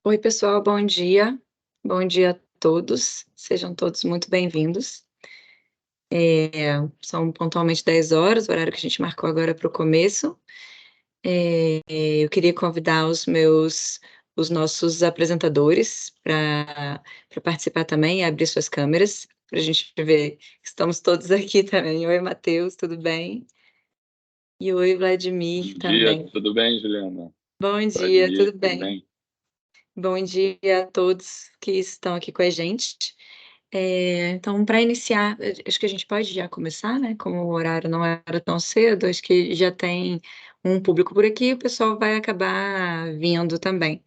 Oi, pessoal, bom dia. Bom dia a todos. Sejam todos muito bem-vindos. São pontualmente 10 horas, o horário que a gente marcou agora para o começo. Eu queria convidar os nossos apresentadores para participar também e abrir suas câmeras, para a gente ver que estamos todos aqui também. Oi, Matheus, tudo bem? E oi, Vladimir, Bom dia, também. tudo bem, Juliana? Bom dia, tudo Vladimir, tudo bem? bem? Bom dia a todos que estão aqui com a gente. Então, para iniciar, acho que a gente pode já começar, né? Como o horário não era tão cedo, acho que já tem um público por aqui, o pessoal vai acabar vindo também.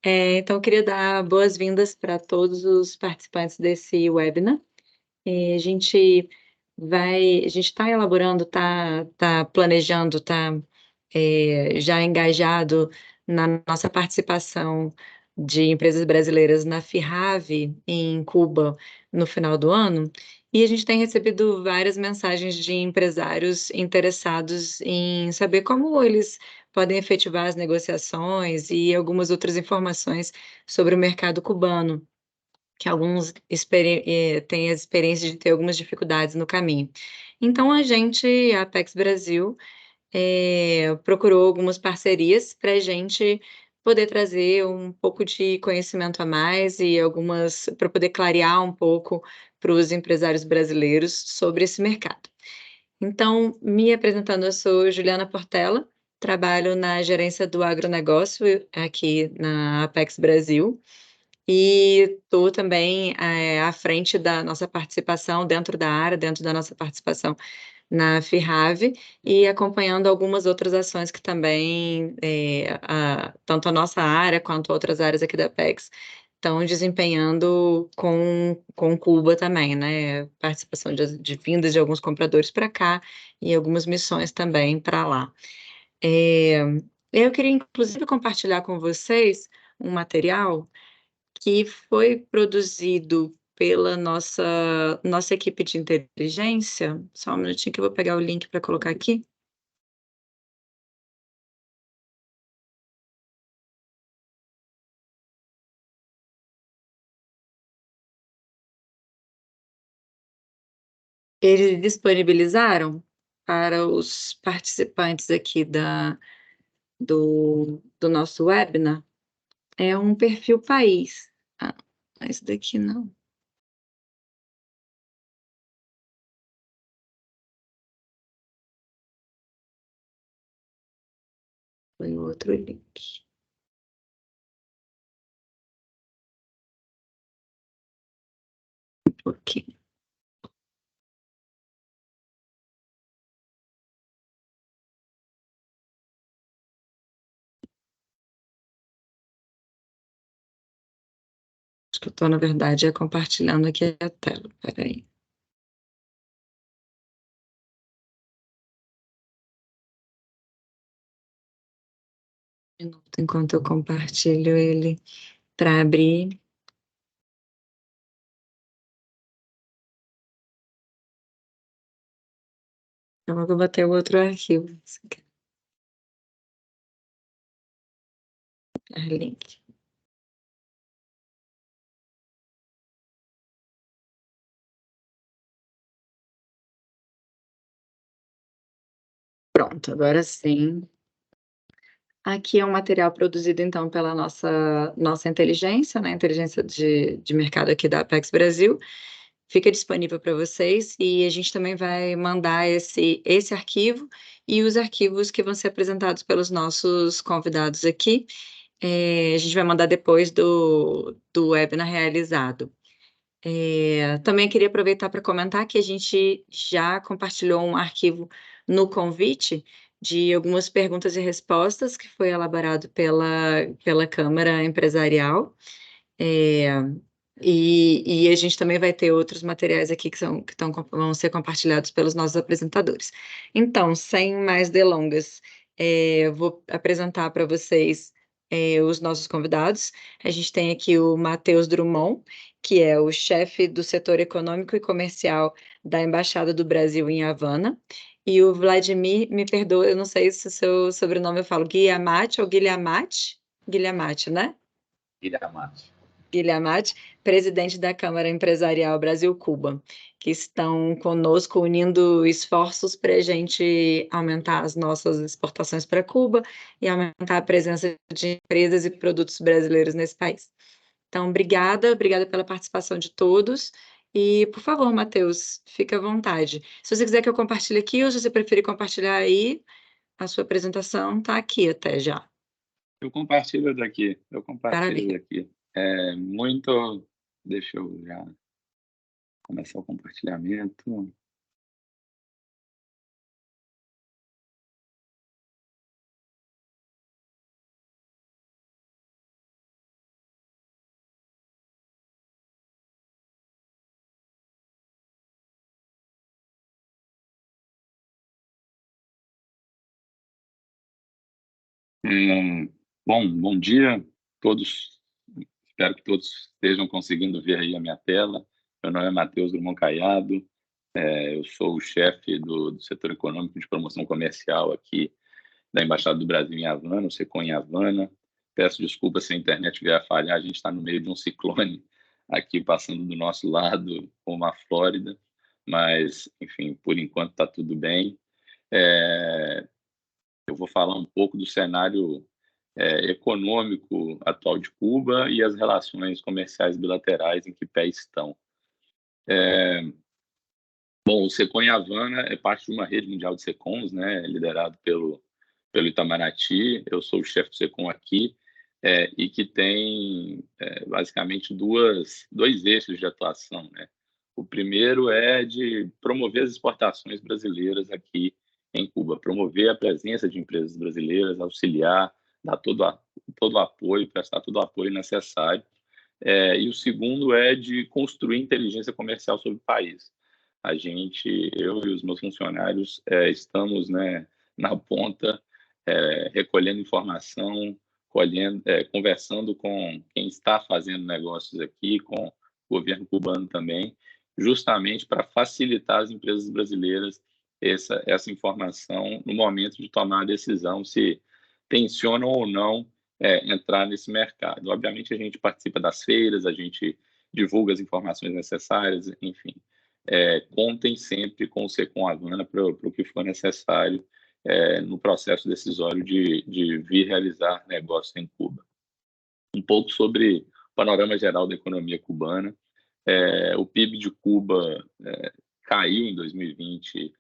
Então, eu queria dar boas-vindas para todos os participantes desse webinar. A gente está elaborando, está planejando, está já engajado na nossa participação de empresas brasileiras na FIRAV, em Cuba, no final do ano, e a gente tem recebido várias mensagens de empresários interessados em saber como eles podem efetivar as negociações e algumas outras informações sobre o mercado cubano, que alguns têm a experiência de ter algumas dificuldades no caminho. Então a Apex Brasil, procurou algumas parcerias para a gente poder trazer um pouco de conhecimento a mais e algumas para poder clarear um pouco para os empresários brasileiros sobre esse mercado. Então, me apresentando, eu sou Juliana Portela, trabalho na gerência do agronegócio aqui na Apex Brasil, e estou também, à frente da nossa participação dentro da área, dentro da nossa participação na FIRAV, e acompanhando algumas outras ações que também, tanto a nossa área quanto outras áreas aqui da Apex estão desempenhando com Cuba também, né, participação de vindas de alguns compradores para cá e algumas missões também para lá. Eh, eu queria inclusive compartilhar com vocês um material que foi produzido pela nossa equipe de inteligência. Só um minutinho que eu vou pegar o link para colocar aqui. Eles disponibilizaram para os participantes aqui do nosso webinar, é um perfil país. Ah, esse daqui não, foi o outro link. Ok. Acho que eu estou, na verdade, compartilhando aqui a tela. Espera aí. Um minuto, enquanto eu compartilho ele para abrir. Eu vou bater o outro arquivo. Isso aqui é link. Pronto, agora sim. Aqui é um material produzido, então, pela nossa inteligência, né, inteligência de mercado aqui da Apex Brasil. Fica disponível para vocês e a gente também vai mandar esse arquivo e os arquivos que vão ser apresentados pelos nossos convidados aqui, a gente vai mandar depois do webinar realizado. Também queria aproveitar para comentar que a gente já compartilhou um arquivo no convite de algumas perguntas e respostas que foi elaborado pela Câmara Empresarial. Eh, e a gente também vai ter outros materiais aqui vão ser compartilhados pelos nossos apresentadores. Então, sem mais delongas, eu vou apresentar para vocês, os nossos convidados. A gente tem aqui o Matheus Drummond, que é o chefe do setor econômico e comercial da Embaixada do Brasil em Havana, e o Vladimir, me perdoa, eu não sei se o seu sobrenome eu falo Guiamati ou Guilhamati? Guilhamati, né? Guilherme Amati, presidente da Câmara Empresarial Brasil-Cuba, que estão conosco unindo esforços para a gente aumentar as nossas exportações para Cuba e aumentar a presença de empresas e produtos brasileiros nesse país. Então, obrigada pela participação de todos. E, por favor, Matheus, fique à vontade. Se você quiser que eu compartilhe aqui, ou se você preferir compartilhar aí, a sua apresentação está aqui até já. Eu compartilho daqui. Maravilha. Deixa eu já começar o compartilhamento. Bom dia a todos. Espero que todos estejam conseguindo ver aí a minha tela. Meu nome é Matheus Drummond Caiado. Eu sou o chefe do setor econômico de promoção comercial aqui da Embaixada do Brasil em Havana, o SECOM em Havana. Peço desculpas se a internet vier a falhar, a gente está no meio de um ciclone aqui passando do nosso lado, como a Flórida, mas, enfim, por enquanto está tudo bem. Eu vou falar um pouco do cenário econômico atual de Cuba e as relações comerciais bilaterais em que pé estão. Bom, o SECOM em Havana é parte de uma rede mundial de SECOMs, né, liderado pelo Itamaraty. Eu sou o chefe do SECOM aqui, e que tem basicamente dois eixos de atuação, né? O primeiro é de promover as exportações brasileiras aqui em Cuba, promover a presença de empresas brasileiras, auxiliar, dar todo o apoio, prestar todo o apoio necessário. E o segundo é de construir inteligência comercial sobre o país. Eu e os meus funcionários estamos, né, na ponta, recolhendo informação, conversando com quem está fazendo negócios aqui, com o governo cubano também, justamente para facilitar as empresas brasileiras essa informação no momento de tomar a decisão se tensionam ou não entrar nesse mercado. Obviamente, a gente participa das feiras, a gente divulga as informações necessárias, enfim. Contem sempre com o SECOM Havana para o que for necessário no processo decisório de vir realizar negócios em Cuba. Um pouco sobre o panorama geral da economia cubana. O PIB de Cuba caiu em 2020,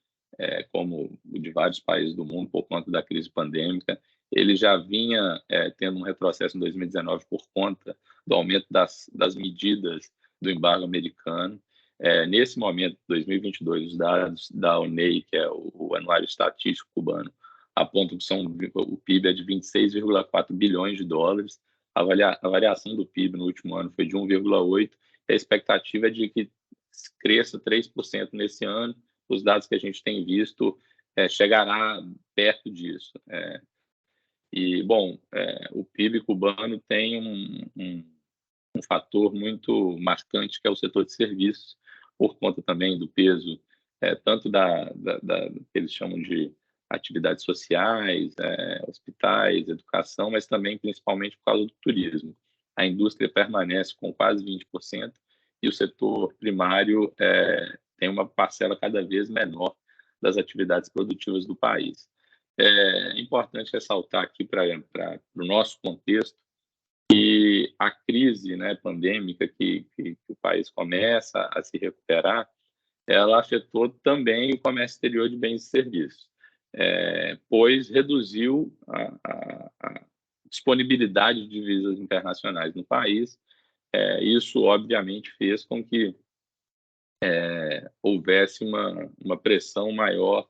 como o de vários países do mundo, por conta da crise pandêmica. Ele já vinha tendo um retrocesso em 2019 por conta do aumento das medidas do embargo americano. Nesse momento, 2022, os dados da UNEI, que é o Anuário Estatístico Cubano, apontam que o PIB é de 26,4 bilhões de dólares. A variação do PIB no último ano foi de 1,8%. A expectativa é de que cresça 3% nesse ano. Os dados que a gente tem visto chegará perto disso. O PIB cubano tem um fator muito marcante, que é o setor de serviços, por conta também do peso, tanto que eles chamam de atividades sociais, hospitais, educação, mas também, principalmente, por causa do turismo. A indústria permanece com quase 20%, e o setor primário tem uma parcela cada vez menor das atividades produtivas do país. É importante ressaltar aqui para o nosso contexto que a crise, né, pandêmica que o país começa a se recuperar, ela afetou também o comércio exterior de bens e serviços, pois reduziu a disponibilidade de divisas internacionais no país. Isso, obviamente, fez com que houvesse uma pressão maior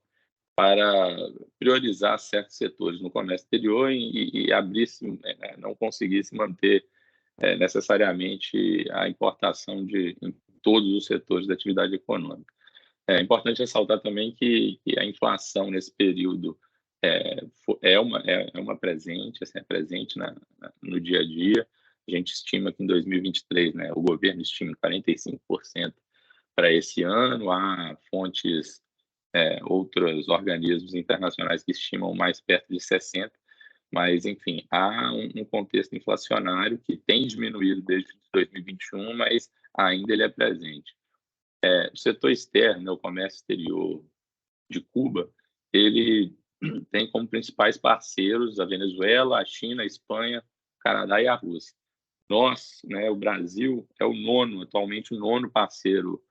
para priorizar certos setores no comércio exterior e não conseguisse manter necessariamente a importação em todos os setores da atividade econômica. É importante ressaltar também que a inflação nesse período é presente, assim, presente no dia a dia. A gente estima que em 2023, né, o governo estima 45% para esse ano. Há outros organismos internacionais que estimam mais perto de 60%. Mas, enfim, há um contexto inflacionário que tem diminuído desde 2021, mas ainda ele é presente. O setor externo, né, o comércio exterior de Cuba, ele tem como principais parceiros a Venezuela, a China, a Espanha, o Canadá e a Rússia. Nós, né, o Brasil, é atualmente o nono parceiro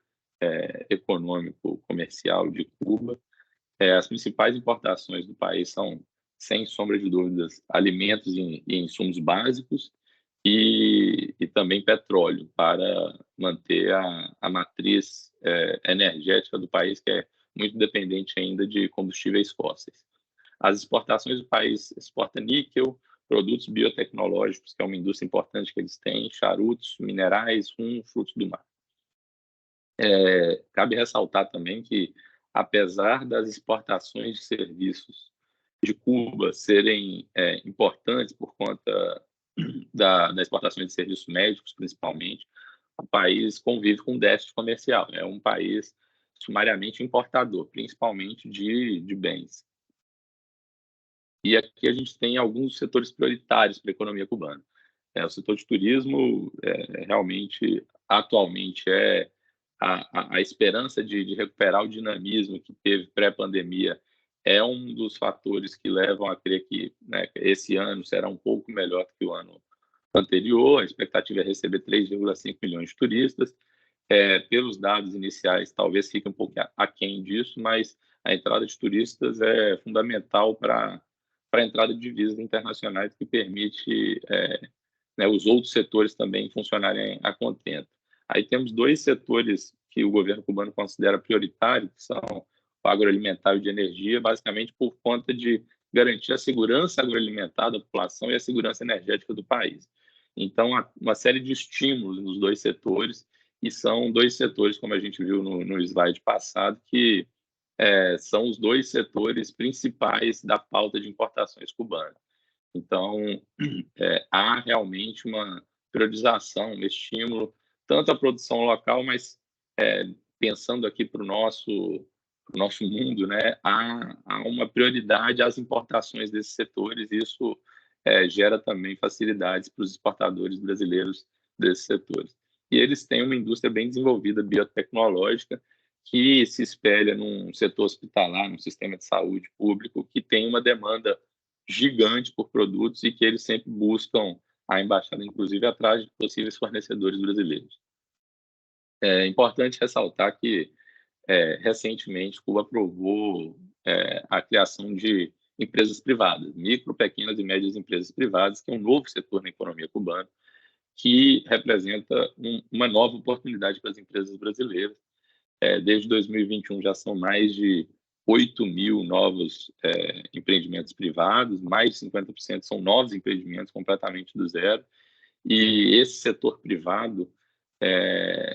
econômico comercial de Cuba. As principais importações do país são, sem sombra de dúvidas, alimentos e insumos básicos e também petróleo, para manter a matriz energética do país, que é muito dependente ainda de combustíveis fósseis. As exportações do país exporta níquel, produtos biotecnológicos, que é uma indústria importante que eles têm, charutos, minerais, rum, frutos do mar. Cabe ressaltar também que, apesar das exportações de serviços de Cuba serem importantes por conta da exportação de serviços médicos, principalmente, o país convive com déficit comercial. É um país sumariamente importador, principalmente de bens. E aqui a gente tem alguns setores prioritários para a economia cubana. O setor de turismo realmente, atualmente, é a esperança de recuperar o dinamismo que teve pré-pandemia, é um dos fatores que levam a crer que, né, esse ano será um pouco melhor do que o ano anterior. A expectativa é receber 3,5 milhões de turistas. Pelos dados iniciais, talvez fique um pouco aquém disso, mas a entrada de turistas é fundamental para a entrada de divisas internacionais, que permite né, os outros setores também funcionarem a contento. Aí temos dois setores que o governo cubano considera prioritários, que são o agroalimentar e o de energia, basicamente por conta de garantir a segurança agroalimentar da população e a segurança energética do país. Então, há uma série de estímulos nos dois setores, e são dois setores, como a gente viu no slide passado, que são os dois setores principais da pauta de importações cubanas. Então, há realmente uma priorização, um estímulo, tanto à produção local, mas pensando aqui para o nosso mundo, né, há uma prioridade às importações desses setores, e isso gera também facilidades para os exportadores brasileiros desses setores. E eles têm uma indústria bem desenvolvida, biotecnológica, que se espelha num setor hospitalar, num sistema de saúde público, que tem uma demanda gigante por produtos e que eles sempre buscam a embaixada, inclusive, atrás de possíveis fornecedores brasileiros. É importante ressaltar que, recentemente, Cuba aprovou a criação de empresas privadas, micro, pequenas e médias empresas privadas, que é um novo setor na economia cubana, que representa uma nova oportunidade para as empresas brasileiras. Desde 2021 já são mais de 8 mil novos empreendimentos privados, mais de 50% são novos empreendimentos completamente do zero, e esse setor privado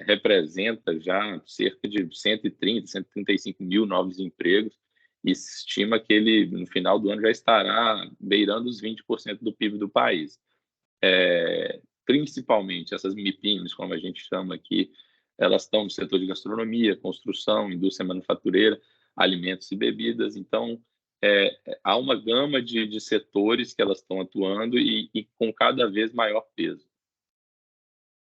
representa já cerca de 130, 135 mil novos empregos, e se estima que ele, no final do ano, já estará beirando os 20% do PIB do país. Principalmente essas MIPIMES, como a gente chama aqui, elas estão no setor de gastronomia, construção, indústria manufatureira, alimentos e bebidas. Então, há uma gama de setores que elas estão atuando e com cada vez maior peso.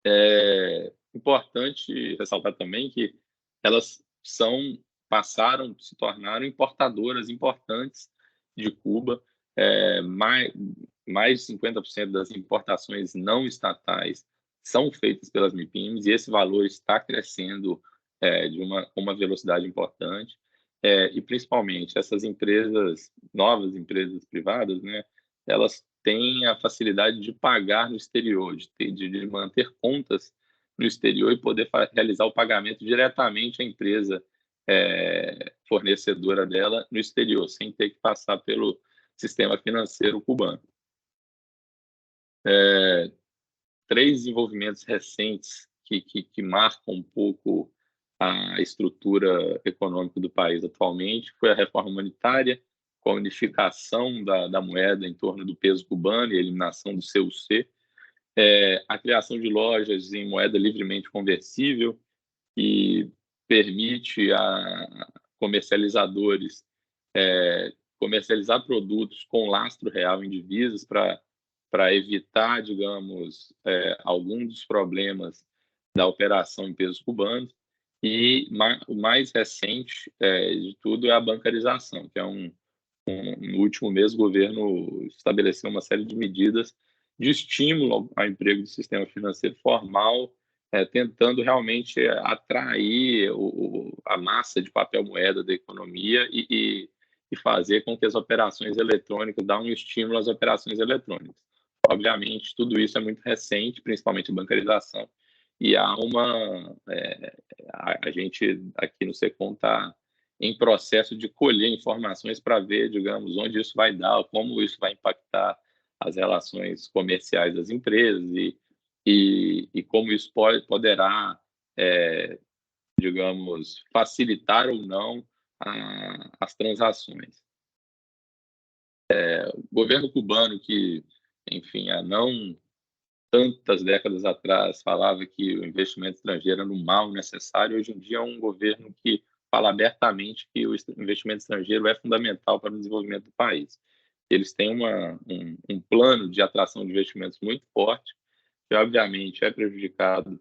É importante ressaltar também que elas se tornaram importadoras importantes de Cuba. Mais de 50% das importações não estatais são feitas pelas MIPIMES, e esse valor está crescendo com uma velocidade importante. E, principalmente, essas novas empresas privadas, né, elas têm a facilidade de pagar no exterior, de manter contas no exterior e poder realizar o pagamento diretamente à empresa fornecedora dela no exterior, sem ter que passar pelo sistema financeiro cubano. Três desenvolvimentos recentes que marcam um pouco a estrutura econômica do país atualmente foi a reforma monetária, com a unificação da moeda em torno do peso cubano e a eliminação do CUC, a criação de lojas em moeda livremente conversível, que permite a comercializadores comercializar produtos com lastro real em divisas para evitar, digamos, algum dos problemas da operação em pesos cubanos. E o mais recente de tudo é a bancarização, que é no último mês o governo estabeleceu uma série de medidas de estímulo ao emprego do sistema financeiro formal, tentando realmente atrair a massa de papel moeda da economia e fazer com que as operações eletrônicas, dar um estímulo às operações eletrônicas. Obviamente, tudo isso é muito recente, principalmente a bancarização, e há a gente aqui no SECOM está em processo de colher informações para ver, digamos, onde isso vai dar, como isso vai impactar as relações comerciais das empresas e como isso poderá, digamos, facilitar ou não as transações. O governo cubano, que, enfim, há não tantas décadas atrás falava que o investimento estrangeiro era um mal necessário, hoje em dia é um governo que fala abertamente que o investimento estrangeiro é fundamental para o desenvolvimento do país. Eles têm um plano de atração de investimentos muito forte, que obviamente é prejudicado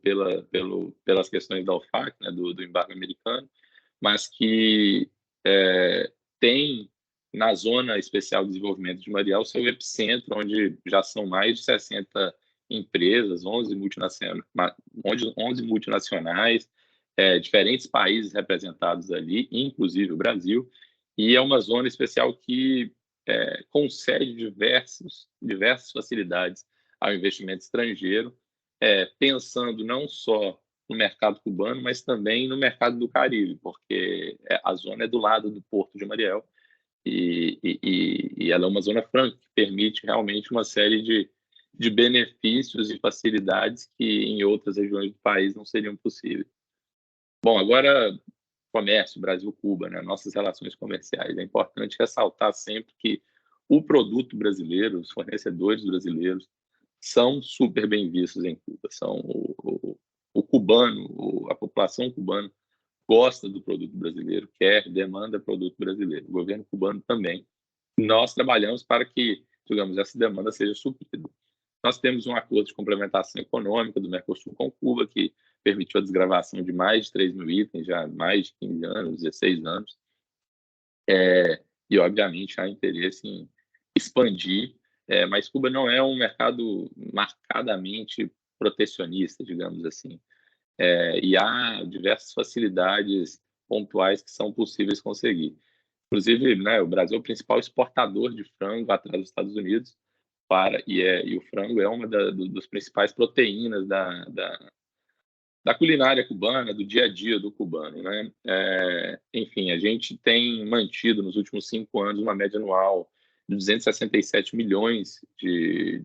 pelas questões da OFAC, né, do embargo americano, mas que tem na Zona Especial de Desenvolvimento de Mariel o seu epicentro, onde já são mais de 60 empresas, 11 multinacionais, diferentes países representados ali, inclusive o Brasil, e é uma zona especial que concede diversas facilidades ao investimento estrangeiro, pensando não só no mercado cubano, mas também no mercado do Caribe, porque a zona é do lado do Porto de Mariel e ela é uma zona franca, que permite realmente uma série de benefícios e facilidades que em outras regiões do país não seriam possíveis. Bom, agora, comércio, Brasil-Cuba, né? Nossas relações comerciais. É importante ressaltar sempre que o produto brasileiro, os fornecedores brasileiros, são super bem vistos em Cuba. São o cubano, a população cubana gosta do produto brasileiro, demanda produto brasileiro. O governo cubano também. Nós trabalhamos para que, digamos, essa demanda seja suprida. Nós temos um acordo de complementação econômica do Mercosul com Cuba, que permitiu a desgravação de mais de 3 mil itens, já há mais de 15 anos, 16 anos. E, obviamente, há interesse em expandir, mas Cuba não é um mercado marcadamente protecionista, digamos assim. E há diversas facilidades pontuais que são possíveis conseguir. Inclusive, né, o Brasil é o principal exportador de frango atrás dos Estados Unidos, e o frango é uma das principais proteínas da culinária cubana, do dia a dia do cubano, né? Enfim, a gente tem mantido nos últimos 5 anos uma média anual de 267 milhões de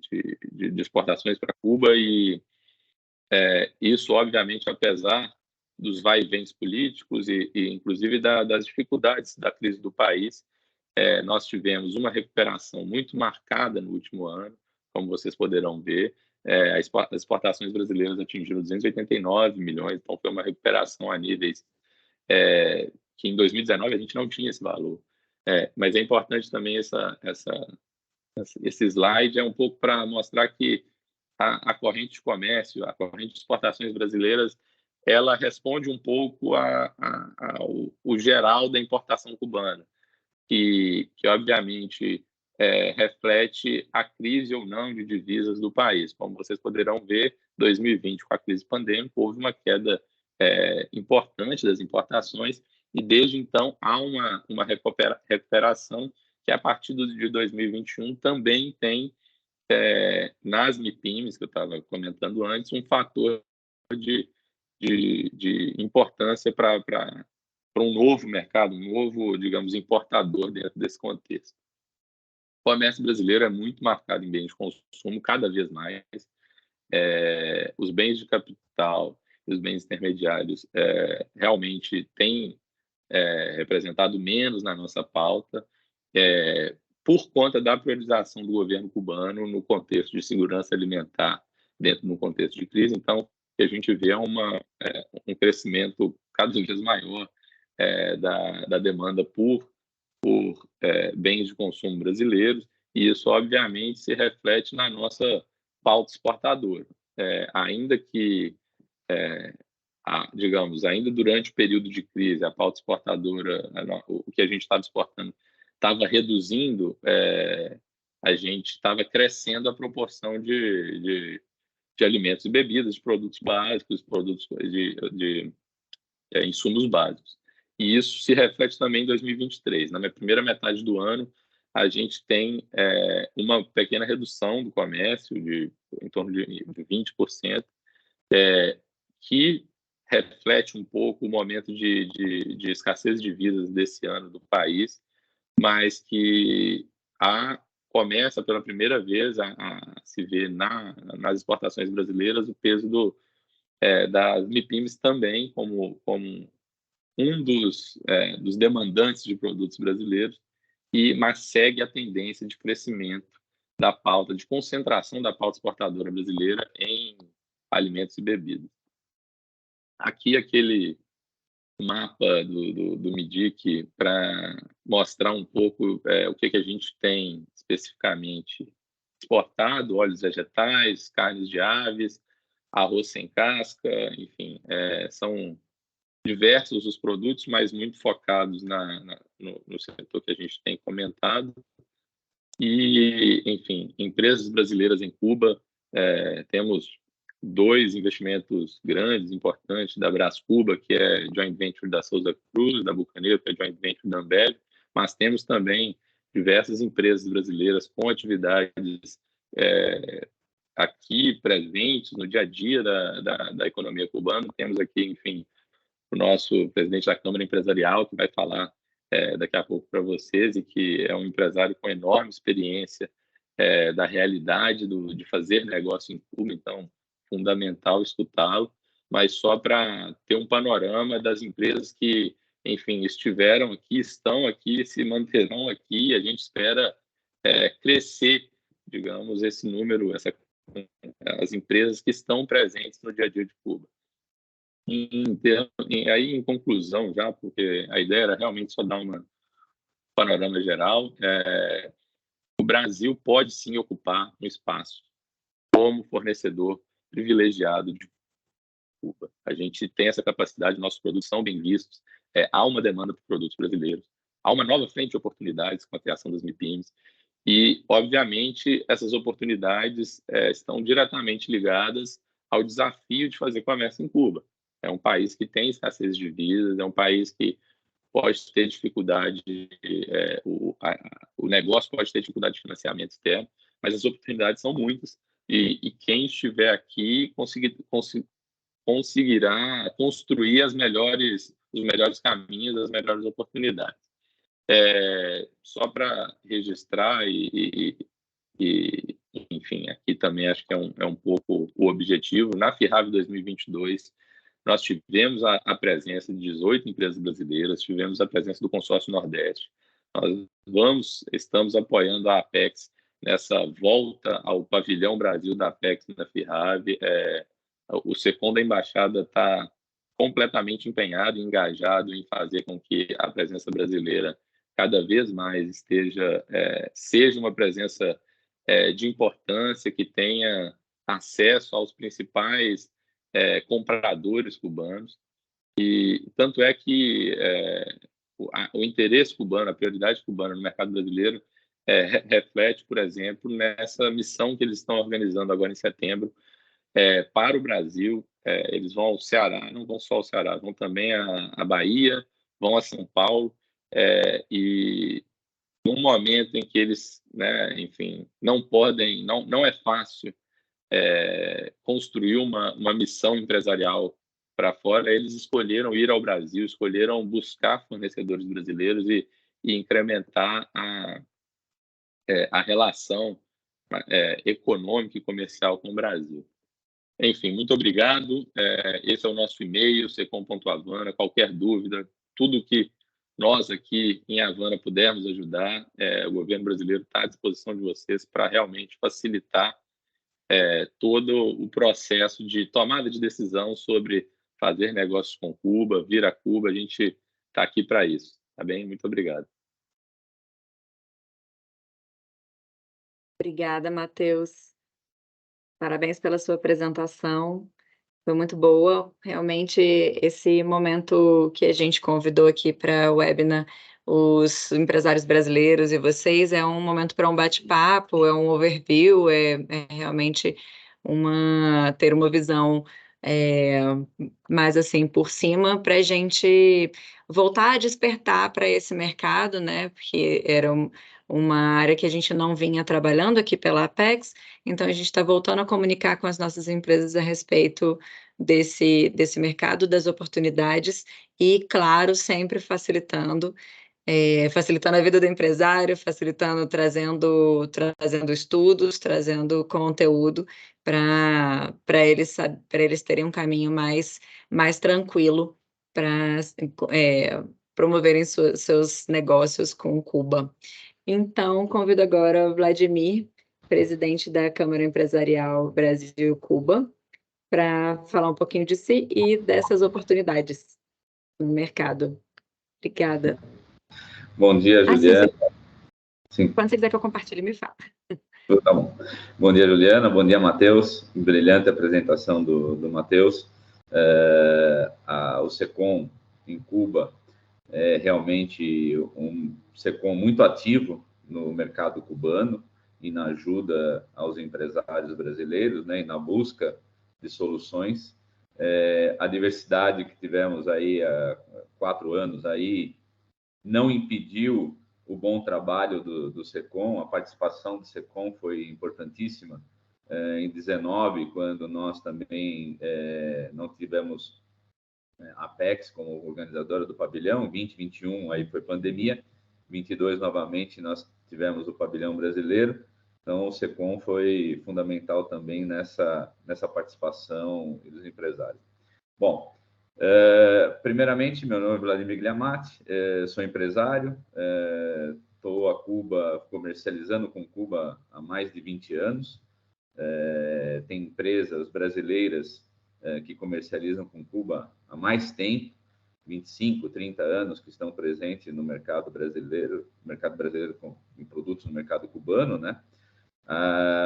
exportações para Cuba e isso, obviamente, apesar dos vai-e-vens políticos e inclusive das dificuldades da crise do país, nós tivemos uma recuperação muito marcada no último ano, como vocês poderão ver. As exportações brasileiras atingiram 289 milhões, então foi uma recuperação a níveis que em 2019 a gente não tinha esse valor. Mas é importante também esse slide, um pouco para mostrar que a corrente de comércio, a corrente de exportações brasileiras, ela responde um pouco ao geral da importação cubana, que obviamente reflete a crise ou não de divisas do país. Como vocês poderão ver, 2020, com a crise pandêmica, houve uma queda importante das importações e desde então há uma recuperação que a partir de 2021 também tem nas MIPIMES, que eu estava comentando antes, um fator de importância para um novo mercado, um novo, digamos, importador dentro desse contexto. O comércio brasileiro é muito marcado em bens de consumo, cada vez mais. Os bens de capital e os bens intermediários realmente têm representado menos na nossa pauta, por conta da priorização do governo cubano no contexto de segurança alimentar, dentro do contexto de crise. Então, o que a gente vê é um crescimento cada vez maior da demanda por por bens de consumo brasileiros, e isso, obviamente, se reflete na nossa pauta exportadora. Ainda que, digamos, ainda durante o período de crise, a pauta exportadora, o que a gente estava exportando, estava reduzindo, a gente estava crescendo a proporção de alimentos e bebidas, de produtos básicos, produtos de insumos básicos. E isso se reflete também em 2023. Na minha primeira metade do ano, a gente tem uma pequena redução do comércio, em torno de 20%, que reflete um pouco o momento de escassez de divisas desse ano do país, mas que começa pela primeira vez a se ver nas exportações brasileiras o peso das MIPIMES também como um dos demandantes de produtos brasileiros, mas segue a tendência de crescimento da pauta, de concentração da pauta exportadora brasileira em alimentos e bebidas. Aqui aquele mapa do MIDIC para mostrar um pouco o que a gente tem especificamente exportado: óleos vegetais, carnes de aves, arroz sem casca, enfim, são diversos os produtos, mas muito focados no setor que a gente tem comentado. E, enfim, empresas brasileiras em Cuba, temos 2 investimentos grandes, importantes, da Brás Cuba, que é joint venture da Souza Cruz, da Bucaneiro, que é joint venture da Ambev, mas temos também diversas empresas brasileiras com atividades aqui presentes no dia a dia da economia cubana. Temos aqui, enfim, o nosso presidente da Câmara Empresarial, que vai falar daqui a pouco para vocês, e que é um empresário com enorme experiência da realidade de fazer negócio em Cuba, então, fundamental escutá-lo, mas só para ter um panorama das empresas que, enfim, estiveram aqui, estão aqui, se manterão aqui. A gente espera crescer, digamos, esse número, as empresas que estão presentes no dia a dia de Cuba. Aí, em conclusão, já, porque a ideia era realmente só dar um panorama geral, o Brasil pode sim ocupar um espaço como fornecedor privilegiado de Cuba. A gente tem essa capacidade, nossos produtos são bem vistos, há uma demanda por produtos brasileiros, há uma nova frente de oportunidades com a criação das MIPIMES, e, obviamente, essas oportunidades estão diretamente ligadas ao desafio de fazer comércio em Cuba. É um país que tem escassez de divisas, é um país que pode ter dificuldade, o negócio pode ter dificuldade de financiamento externo, mas as oportunidades são muitas, e quem estiver aqui conseguirá construir os melhores caminhos, as melhores oportunidades. Só para registrar enfim, aqui também acho que é um pouco o objetivo. Na FIRAV 2022, nós tivemos a presença de 18 empresas brasileiras, tivemos a presença do Consórcio Nordeste. Nós estamos apoiando a Apex nessa volta ao pavilhão Brasil da Apex na FIRAV. O SECOM da Embaixada está completamente empenhado e engajado em fazer com que a presença brasileira cada vez mais seja uma presença de importância, que tenha acesso aos principais compradores cubanos. E tanto é que o interesse cubano, a prioridade cubana no mercado brasileiro reflete, por exemplo, nessa missão que eles estão organizando agora em setembro para o Brasil. Eles vão ao Ceará, não vão só ao Ceará, vão também à Bahia, vão a São Paulo, e num momento em que eles, né, enfim, não podem, não é fácil construir uma missão empresarial para fora, eles escolheram ir ao Brasil, escolheram buscar fornecedores brasileiros e incrementar a relação econômica e comercial com o Brasil. Enfim, muito obrigado. Esse é o nosso e-mail, secom.havana. Qualquer dúvida, tudo que nós aqui em Havana pudermos ajudar, o governo brasileiro está à disposição de vocês para realmente facilitar todo o processo de tomada de decisão sobre fazer negócios com Cuba, vir a Cuba. A gente está aqui para isso. Tá bem? Muito obrigado. Obrigada, Matheus. Parabéns pela sua apresentação. Foi muito boa. Realmente, esse momento que a gente convidou aqui para o webinar, os empresários brasileiros e vocês, é um momento para um bate-papo, é um overview, é realmente ter uma visão é, mais assim por cima para a gente voltar a despertar para esse mercado, né? Porque era uma área que a gente não vinha trabalhando aqui pela Apex, então a gente está voltando a comunicar com as nossas empresas a respeito desse mercado, das oportunidades e, claro, sempre facilitando a vida do empresário, trazendo estudos, trazendo conteúdo para eles terem um caminho mais tranquilo para promoverem seus negócios com Cuba. Então, convido agora o Vladimir, presidente da Câmara Empresarial Brasil-Cuba, para falar um pouquinho de si e dessas oportunidades no mercado. Obrigada. Bom dia, Juliana. Sim. Quando você quiser que eu compartilhe, me fala. Tá bom. Bom dia, Juliana. Bom dia, Matheus. Brilhante apresentação do Matheus. O SECOM em Cuba é realmente um SECOM muito ativo no mercado cubano e na ajuda aos empresários brasileiros, né, e na busca de soluções. A diversidade que tivemos aí há 4 anos aí não impediu o bom trabalho do SECOM. A participação do SECOM foi importantíssima. Em 19, quando nós também não tivemos a Apex como organizadora do pavilhão, 2021 aí foi pandemia, 22 novamente nós tivemos o pavilhão brasileiro. Então o SECOM foi fundamental também nessa participação dos empresários. Bom, primeiramente, meu nome é Vladimir Guilhamati, sou empresário, estou a Cuba, comercializando com Cuba há mais de 20 anos. Tem empresas brasileiras que comercializam com Cuba há mais tempo, 25, 30 anos, que estão presentes no mercado brasileiro em produtos no mercado cubano, né?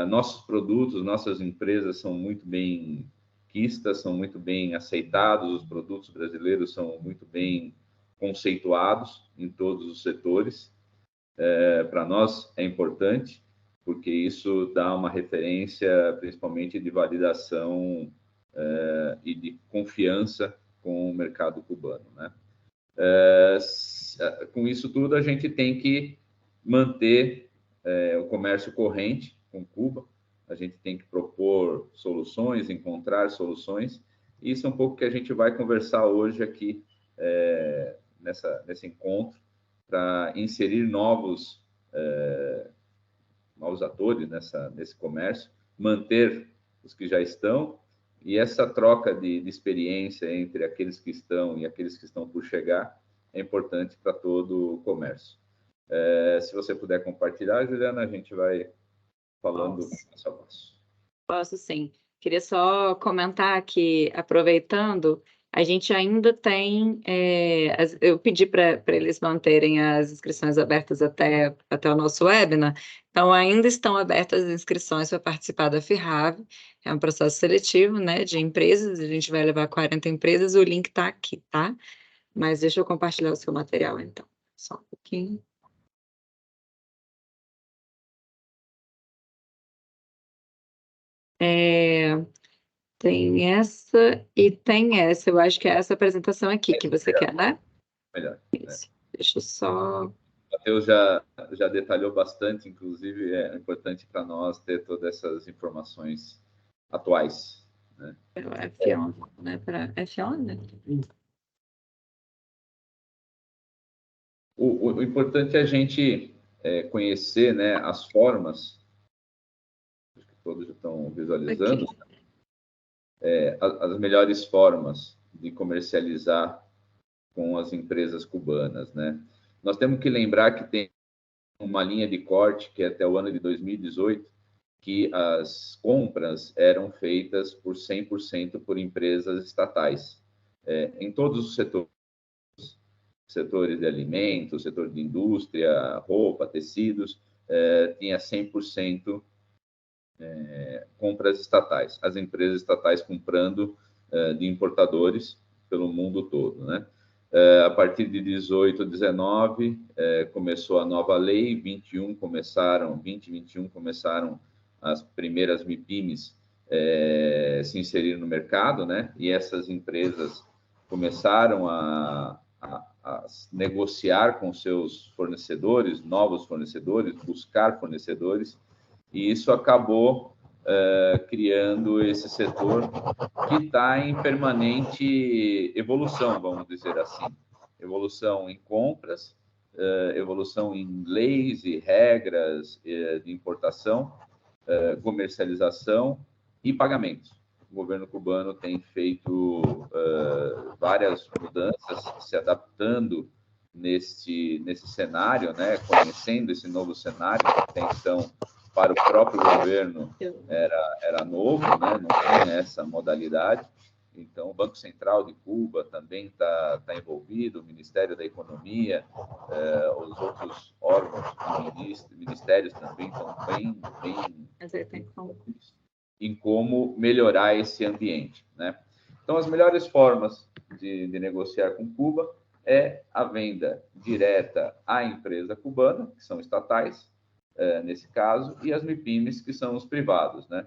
Nossos produtos, nossas empresas são muito bem quistas, são muito bem aceitados, os produtos brasileiros são muito bem conceituados em todos os setores. Para nós é importante, porque isso dá uma referência, principalmente de validação e de confiança com o mercado cubano, né? Com isso tudo, a gente tem que manter o comércio corrente com Cuba, a gente tem que propor soluções, encontrar soluções, e isso é um pouco que a gente vai conversar hoje aqui nesse encontro, para inserir novos atores nesse comércio, manter os que já estão, e essa troca de experiência entre aqueles que estão e aqueles que estão por chegar é importante para todo o comércio. Se você puder compartilhar, Juliana, a gente vai falando passo a passo. Posso sim. Queria só comentar que, aproveitando, a gente ainda tem. Eu pedi para eles manterem as inscrições abertas até o nosso webinar, então ainda estão abertas as inscrições para participar da FIRAV. É um processo seletivo, né, de empresas, a gente vai levar 40 empresas, o link está aqui, tá? Mas deixa eu compartilhar o seu material, então. Só um pouquinho. Tem essa e tem essa. Eu acho que é essa apresentação aqui que você quer, né? Melhor. Isso. Deixa eu só... O Matheus já detalhou bastante, inclusive é importante para nós ter todas essas informações atuais, né? Pelo F11, né? Para F11, né? O importante é a gente conhecer, né, as formas, acho que todos já estão visualizando, as melhores formas de comercializar com as empresas cubanas, né? Nós temos que lembrar que tem uma linha de corte que até o ano de 2018, que as compras eram feitas por 100% por empresas estatais, em todos os setores de alimentos, setor de indústria, roupa, tecidos, tinha 100% compras estatais, as empresas estatais comprando de importadores pelo mundo todo, né? A partir de 18, 19, começou a nova lei, 20 e 21 começaram as primeiras MIPIMES se inserir no mercado, né? E essas empresas começaram a negociar com seus fornecedores, novos fornecedores, buscar fornecedores, e isso acabou criando esse setor que está em permanente evolução, vamos dizer assim. Evolução em compras, evolução em leis e regras de importação, comercialização e pagamentos. O governo cubano tem feito várias mudanças, se adaptando nesse cenário, né? Conhecendo esse novo cenário, que até então, para o próprio governo, era novo, né? Não tinha essa modalidade. Então, o Banco Central de Cuba também está envolvido, o Ministério da Economia, os outros órgãos, ministérios também estão bem em como melhorar esse ambiente, né? Então, as melhores formas de negociar com Cuba é a venda direta à empresa cubana, que são estatais, nesse caso, e as MIPIMES, que são os privados, né?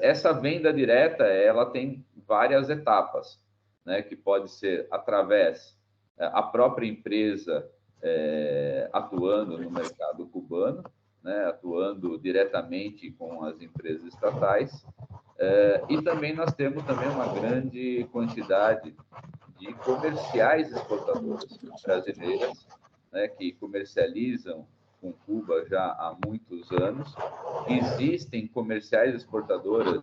Essa venda direta, ela tem várias etapas, né? Que pode ser através a própria empresa atuando no mercado cubano, né? Atuando diretamente com as empresas estatais, e também nós temos também uma grande quantidade de comerciais exportadoras brasileiras, né? Que comercializam com Cuba já há muitos anos. Existem comerciais exportadoras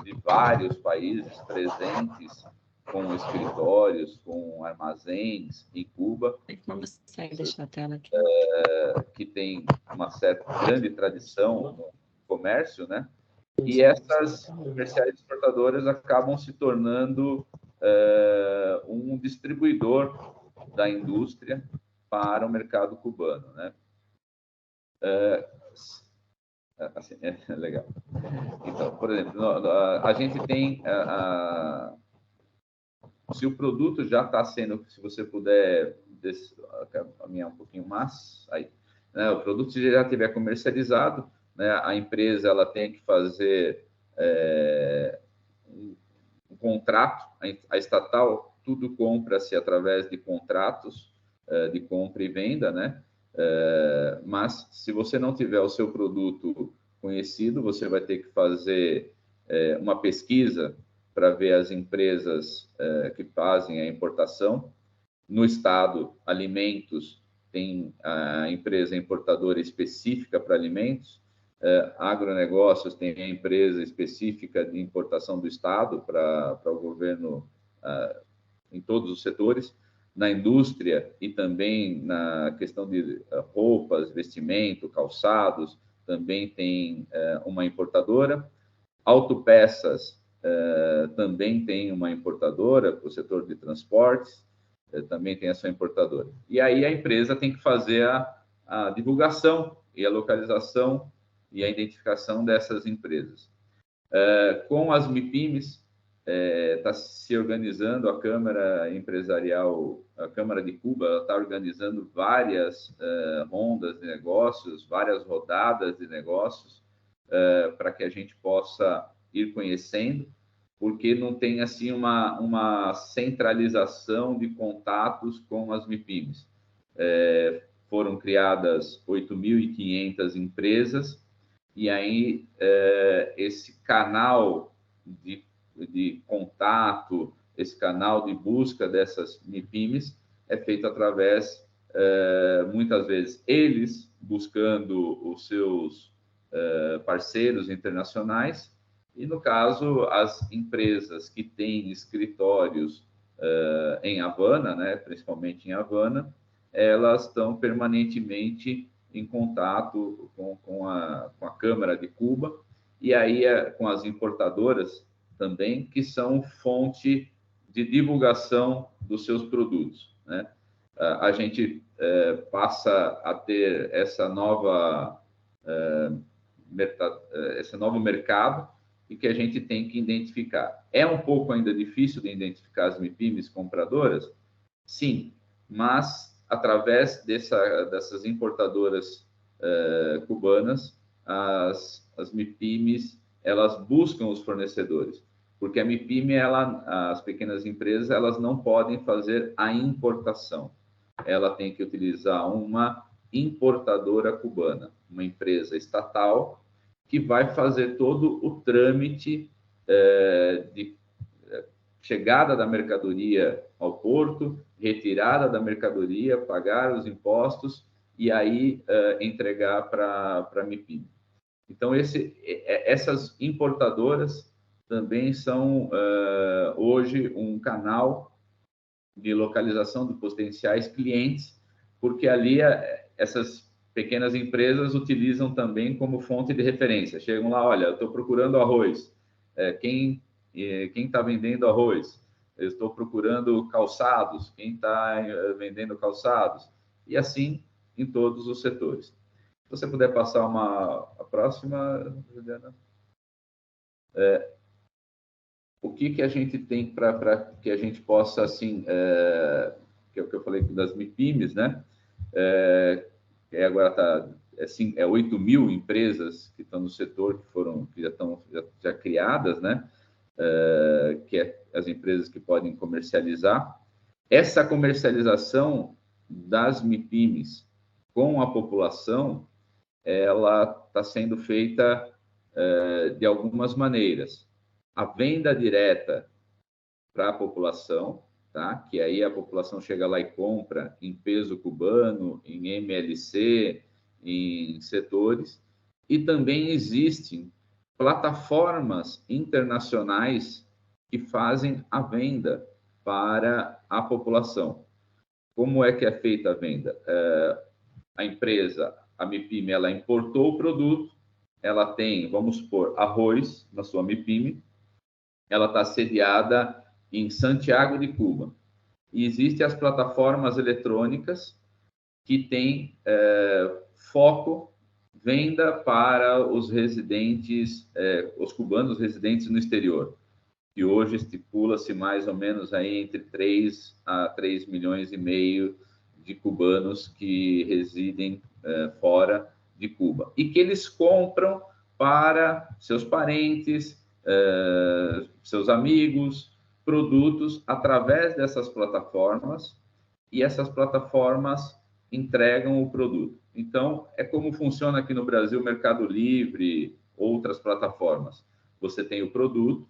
de vários países presentes, com escritórios, com armazéns em Cuba. Vamos deixar a tela aqui. Que tem uma certa grande tradição no comércio, né? E essas comerciais exportadoras acabam se tornando um distribuidor da indústria para o mercado cubano, né? Assim, legal. Então, por exemplo, a gente tem se o produto já está sendo, se você puder caminhar um pouquinho mais, aí, né, o produto já estiver comercializado, né, a empresa ela tem que fazer um contrato, a estatal tudo compra-se através de contratos de compra e venda, né? Mas se você não tiver o seu produto conhecido, você vai ter que fazer uma pesquisa para ver as empresas que fazem a importação. No estado, alimentos, tem a empresa importadora específica para alimentos. Agronegócios tem a empresa específica de importação do estado para o governo em todos os setores. Na indústria e também na questão de roupas, vestimento, calçados, também tem uma importadora. Autopeças também tem uma importadora para o setor de transportes, também tem a sua importadora. E aí a empresa tem que fazer a divulgação e a localização e a identificação dessas empresas. Com as MIPIMES, está se organizando a Câmara Empresarial, a Câmara de Cuba está organizando várias rondas de negócios, várias rodadas de negócios, para que a gente possa ir conhecendo, porque não tem assim uma centralização de contatos com as MIPIMES. Foram criadas 8.500 empresas, e aí esse canal de contato, esse canal de busca dessas MIPIMES é feito através, muitas vezes, eles buscando os seus parceiros internacionais, e, no caso, as empresas que têm escritórios em Havana, né, principalmente em Havana, elas estão permanentemente em contato com a Câmara de Cuba, e aí com as importadoras também, que são fonte de divulgação dos seus produtos, né? A gente passa a ter esse novo mercado e que a gente tem que identificar. É um pouco ainda difícil de identificar as MIPIMEs compradoras? Sim, mas através dessas importadoras cubanas, as MIPIMEs, elas buscam os fornecedores, porque a MIPIME, as pequenas empresas, elas não podem fazer a importação. Ela tem que utilizar uma importadora cubana, uma empresa estatal, que vai fazer todo o trâmite de chegada da mercadoria ao porto, retirada da mercadoria, pagar os impostos e aí entregar para a MIPIME. Então, essas importadoras também são, hoje, um canal de localização de potenciais clientes, porque ali essas pequenas empresas utilizam também como fonte de referência. Chegam lá, olha, eu estou procurando arroz. Quem está vendendo arroz? Eu estou procurando calçados. Quem está vendendo calçados? E assim em todos os setores. Se você puder passar a próxima, Juliana. O que a gente tem para que a gente possa, assim, que é o que eu falei das MIPIMEs, né? Agora está 8 mil empresas que estão no setor, que já estão já criadas, né? Que é as empresas que podem comercializar. Essa comercialização das MIPIMEs com a população, ela está sendo feita de algumas maneiras. A venda direta para a população, tá? Que aí a população chega lá e compra em peso cubano, em MLC, em setores. E também existem plataformas internacionais que fazem a venda para a população. Como é que é feita a venda? A empresa, a MIPIME, ela importou o produto, ela tem, vamos supor, arroz na sua MIPIME, ela está sediada em Santiago de Cuba. E existem as plataformas eletrônicas que têm foco, venda para os residentes, os cubanos residentes no exterior, que hoje estipula-se mais ou menos aí entre 3 a 3 milhões e meio de cubanos que residem fora de Cuba. E que eles compram para seus parentes, seus amigos, produtos através dessas plataformas, e essas plataformas entregam o produto. Então, é como funciona aqui no Brasil o Mercado Livre, outras plataformas. Você tem o produto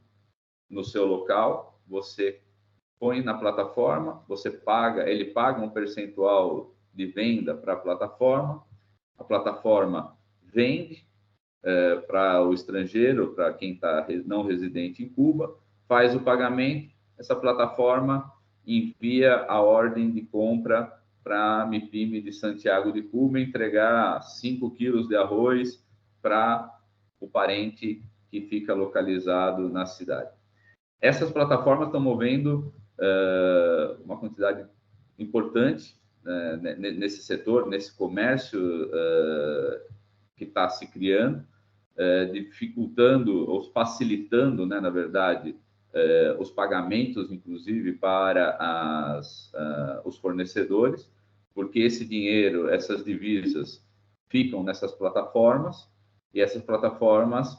no seu local, você põe na plataforma, ele paga um percentual de venda para a plataforma vende para o estrangeiro, para quem está não residente em Cuba, faz o pagamento, essa plataforma envia a ordem de compra para a MIPIME de Santiago de Cuba entregar 5 quilos de arroz para o parente que fica localizado na cidade. Essas plataformas estão movendo uma quantidade importante nesse setor, nesse comércio que está se criando, dificultando ou facilitando, né, na verdade, os pagamentos, inclusive, para os fornecedores, porque esse dinheiro, essas divisas, ficam nessas plataformas, e essas plataformas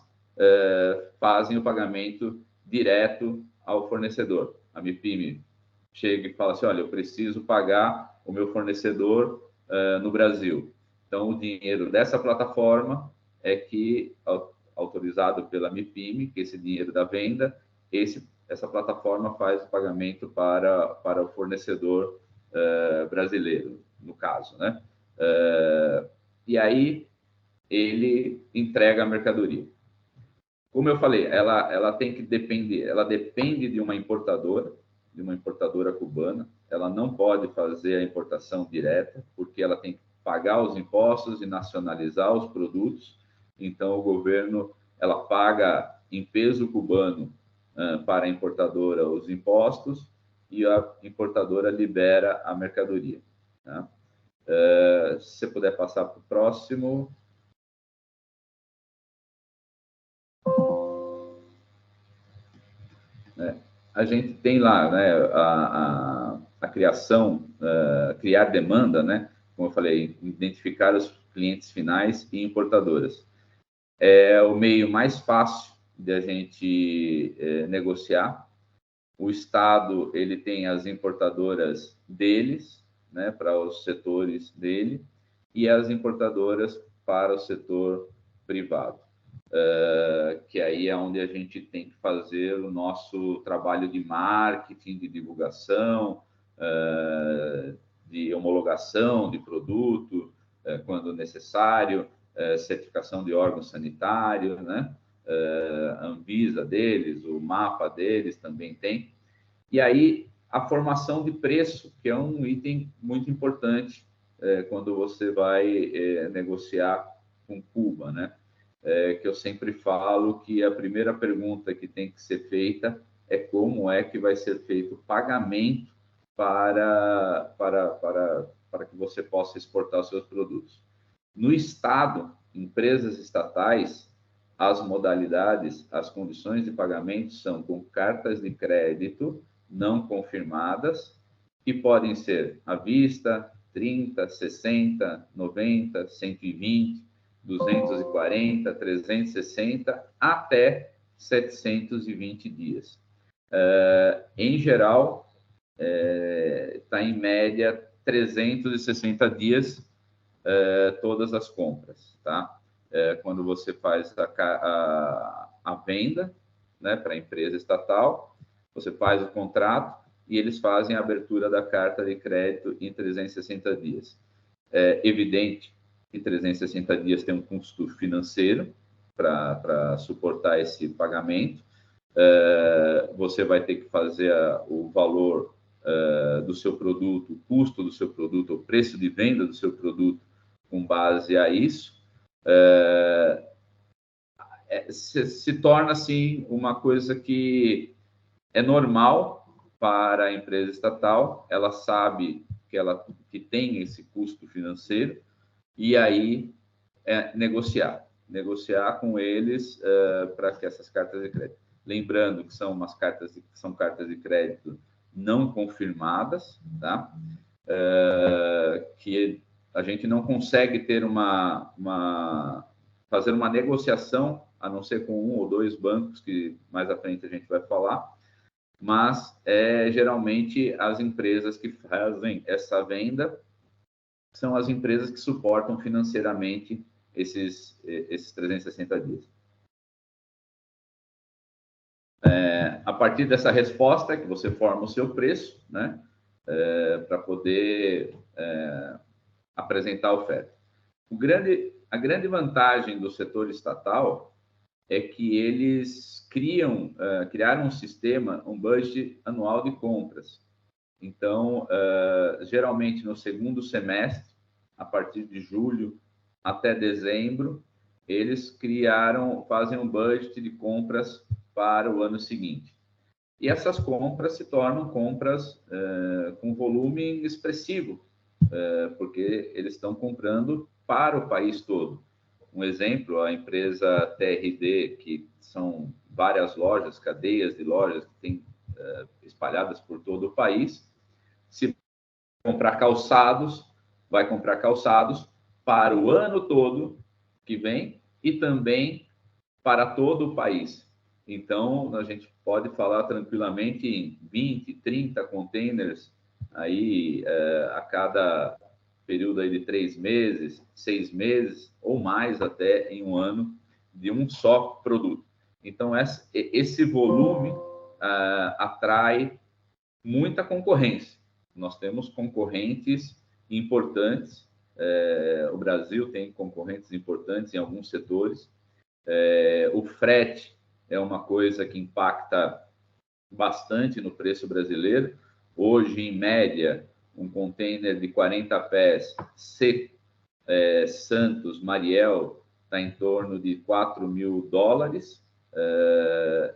fazem o pagamento direto ao fornecedor. A MIPIME chega e fala assim, olha, eu preciso pagar o meu fornecedor no Brasil. Então, o dinheiro dessa plataforma é que, autorizado pela MIPIME, que esse dinheiro da venda, essa plataforma faz o pagamento para o fornecedor brasileiro, no caso, né? E aí, ele entrega a mercadoria. Como eu falei, ela tem que depender, ela depende de uma importadora cubana, ela não pode fazer a importação direta, porque ela tem que pagar os impostos e nacionalizar os produtos. Então, o governo, ela paga em peso cubano para a importadora os impostos e a importadora libera a mercadoria, tá? Se você puder passar para o próximo. A gente tem lá, né, a criação, criar demanda, né, como eu falei, identificar os clientes finais e importadoras. É o meio mais fácil de a gente negociar. O Estado, ele tem as importadoras deles, né, para os setores dele, e as importadoras para o setor privado. Que aí é onde a gente tem que fazer o nosso trabalho de marketing, de divulgação, de homologação de produto, quando necessário, certificação de órgão sanitário, né? A Anvisa deles, o mapa deles também tem. E aí, a formação de preço, que é um item muito importante quando você vai negociar com Cuba, né? Que eu sempre falo que a primeira pergunta que tem que ser feita é como é que vai ser feito o pagamento para que você possa exportar os seus produtos. No Estado, empresas estatais, as modalidades, as condições de pagamento são com cartas de crédito não confirmadas, que podem ser à vista, 30, 60, 90, 120, 240, 360, até 720 dias. Em geral, está em média 360 dias todas as compras, tá? Quando você faz a venda, né, para a empresa estatal, você faz o contrato e eles fazem a abertura da carta de crédito em 360 dias. É evidente que 360 dias tem um custo financeiro para suportar esse pagamento. Você vai ter que fazer o valor do seu produto, o custo do seu produto, o preço de venda do seu produto com base a isso. Se torna, assim, uma coisa que é normal para a empresa estatal, ela sabe que tem esse custo financeiro, e aí negociar com eles para que essas cartas de crédito. Lembrando que são cartas de crédito não confirmadas, tá? Que a gente não consegue ter fazer uma negociação, a não ser com um ou dois bancos, que mais à frente a gente vai falar, mas geralmente as empresas que fazem essa venda são as empresas que suportam financeiramente esses 360 dias. A partir dessa resposta que você forma o seu preço, né, para poder apresentar a oferta. A grande vantagem do setor estatal é que eles criaram um sistema, um budget anual de compras. Então, geralmente no segundo semestre, a partir de julho até dezembro, eles fazem um budget de compras para o ano seguinte. E essas compras se tornam compras com volume expressivo, porque eles estão comprando para o país todo. Um exemplo, a empresa TRD, que são várias lojas, cadeias de lojas que tem espalhadas por todo o país. Se comprar calçados, vai comprar calçados para o ano todo que vem e também para todo o país. Então, a gente pode falar tranquilamente em 20, 30 containers aí a cada período aí de 3 meses, 6 meses ou mais até em um ano de um só produto. Então, esse volume atrai muita concorrência. Nós temos concorrentes importantes, o Brasil tem concorrentes importantes em alguns setores. O frete é uma coisa que impacta bastante no preço brasileiro. Hoje, em média, um container de 40 pés Santos, Mariel, está em torno de $4.000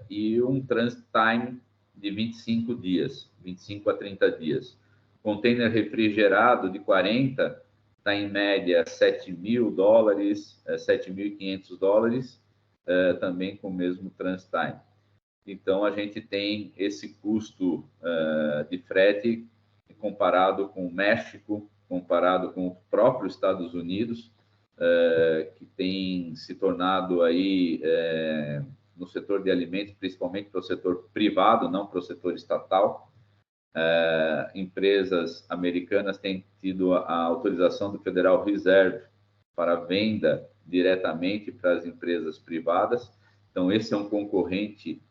e um transit time de 25 dias, 25 a 30 dias. Container refrigerado de 40 está em média $7.000, $7.500, também com o mesmo transit time. Então, a gente tem esse custo de frete comparado com o México, comparado com o próprio Estados Unidos, que tem se tornado aí, no setor de alimentos, principalmente para o setor privado, não para o setor estatal. Empresas americanas têm tido a autorização do Federal Reserve para venda diretamente para as empresas privadas. Então, esse é um concorrente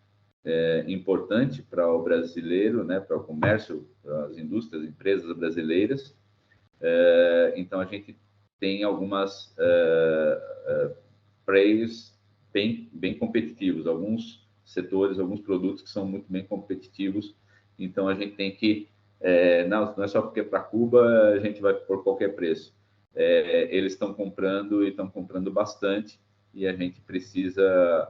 importante para o brasileiro, né, para o comércio, para as indústrias, empresas brasileiras. Então, a gente tem algumas players bem competitivos, alguns setores, alguns produtos que são muito bem competitivos. Então, a gente tem que... não é só porque para Cuba a gente vai por qualquer preço. Eles estão comprando e estão comprando bastante, e a gente precisa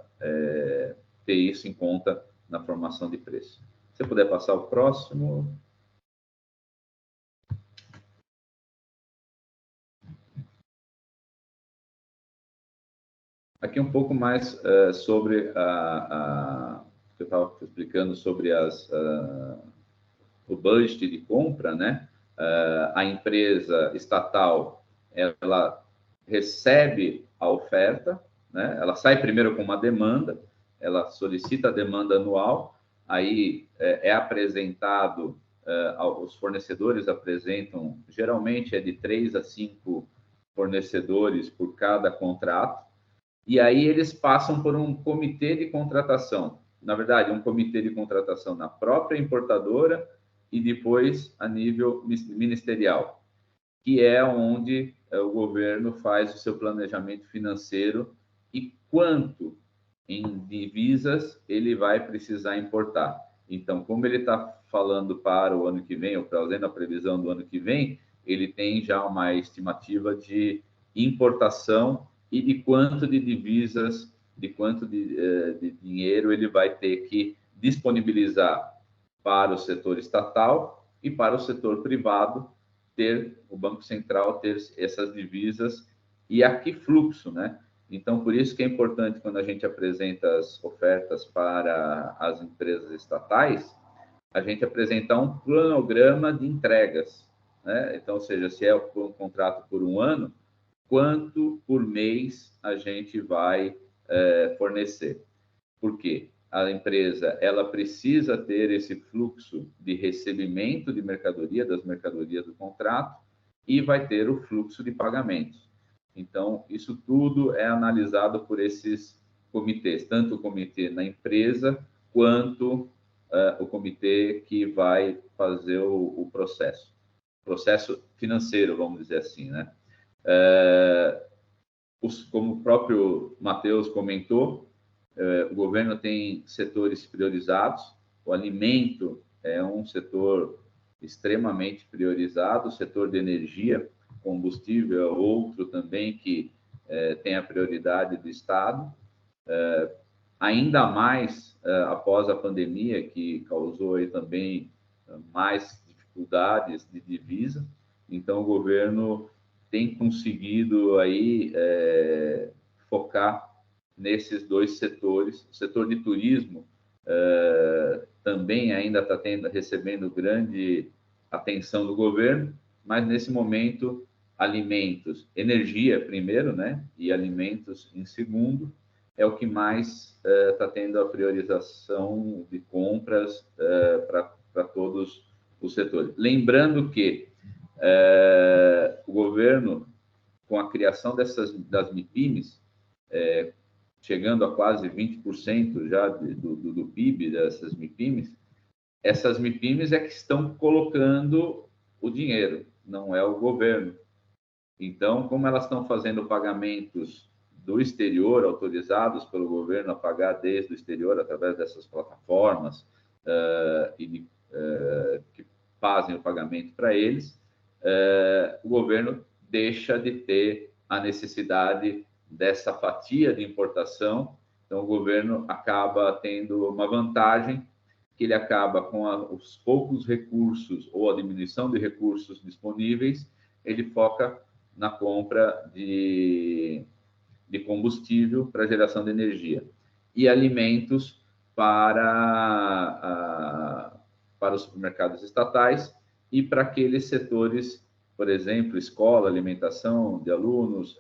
ter isso em conta na formação de preço. Se você puder passar o próximo. Aqui um pouco mais sobre que eu estava explicando sobre o budget de compra, né? A empresa estatal, ela recebe a oferta, né? Ela sai primeiro com uma demanda, ela solicita a demanda anual, aí é apresentado, os fornecedores apresentam, geralmente é de 3 a 5 fornecedores por cada contrato, e aí eles passam por um comitê de contratação. Na verdade, um comitê de contratação na própria importadora e depois a nível ministerial, que é onde o governo faz o seu planejamento financeiro e quanto em divisas ele vai precisar importar. Então, como ele está falando para o ano que vem, ou fazendo a previsão do ano que vem, ele tem já uma estimativa de importação e de quanto de divisas, de quanto de dinheiro ele vai ter que disponibilizar para o setor estatal e para o setor privado, ter o Banco Central ter essas divisas e a que fluxo, né? Então, por isso que é importante, quando a gente apresenta as ofertas para as empresas estatais, a gente apresentar um cronograma de entregas, né? Então, ou seja, se é um contrato por um ano, quanto por mês a gente vai fornecer. Por quê? A empresa, ela precisa ter esse fluxo de recebimento de mercadoria, das mercadorias do contrato, e vai ter o fluxo de pagamentos. Então, isso tudo é analisado por esses comitês, tanto o comitê na empresa, quanto o comitê que vai fazer o processo financeiro, vamos dizer assim, né? Como o próprio Matheus comentou, o governo tem setores priorizados, o alimento é um setor extremamente priorizado, o setor de energia, combustível é outro também que tem a prioridade do Estado, ainda mais após a pandemia, que causou aí também mais dificuldades de divisa. Então, o governo tem conseguido aí focar nesses dois setores. O setor de turismo também ainda está recebendo grande atenção do governo, mas nesse momento, alimentos, energia primeiro, né? E alimentos em segundo, é o que mais está tendo a priorização de compras para todos os setores. Lembrando que o governo, com a criação das MIPIMES, chegando a quase 20% já do PIB dessas MIPIMES, essas MIPIMES é que estão colocando o dinheiro, não é o governo. Então, como elas estão fazendo pagamentos do exterior, autorizados pelo governo a pagar desde o exterior, através dessas plataformas, que fazem o pagamento para eles, o governo deixa de ter a necessidade dessa fatia de importação. Então, o governo acaba tendo uma vantagem, que ele acaba com os poucos recursos ou a diminuição de recursos disponíveis, ele foca na compra de combustível para geração de energia e alimentos para os supermercados estatais e para aqueles setores, por exemplo, escola, alimentação de alunos.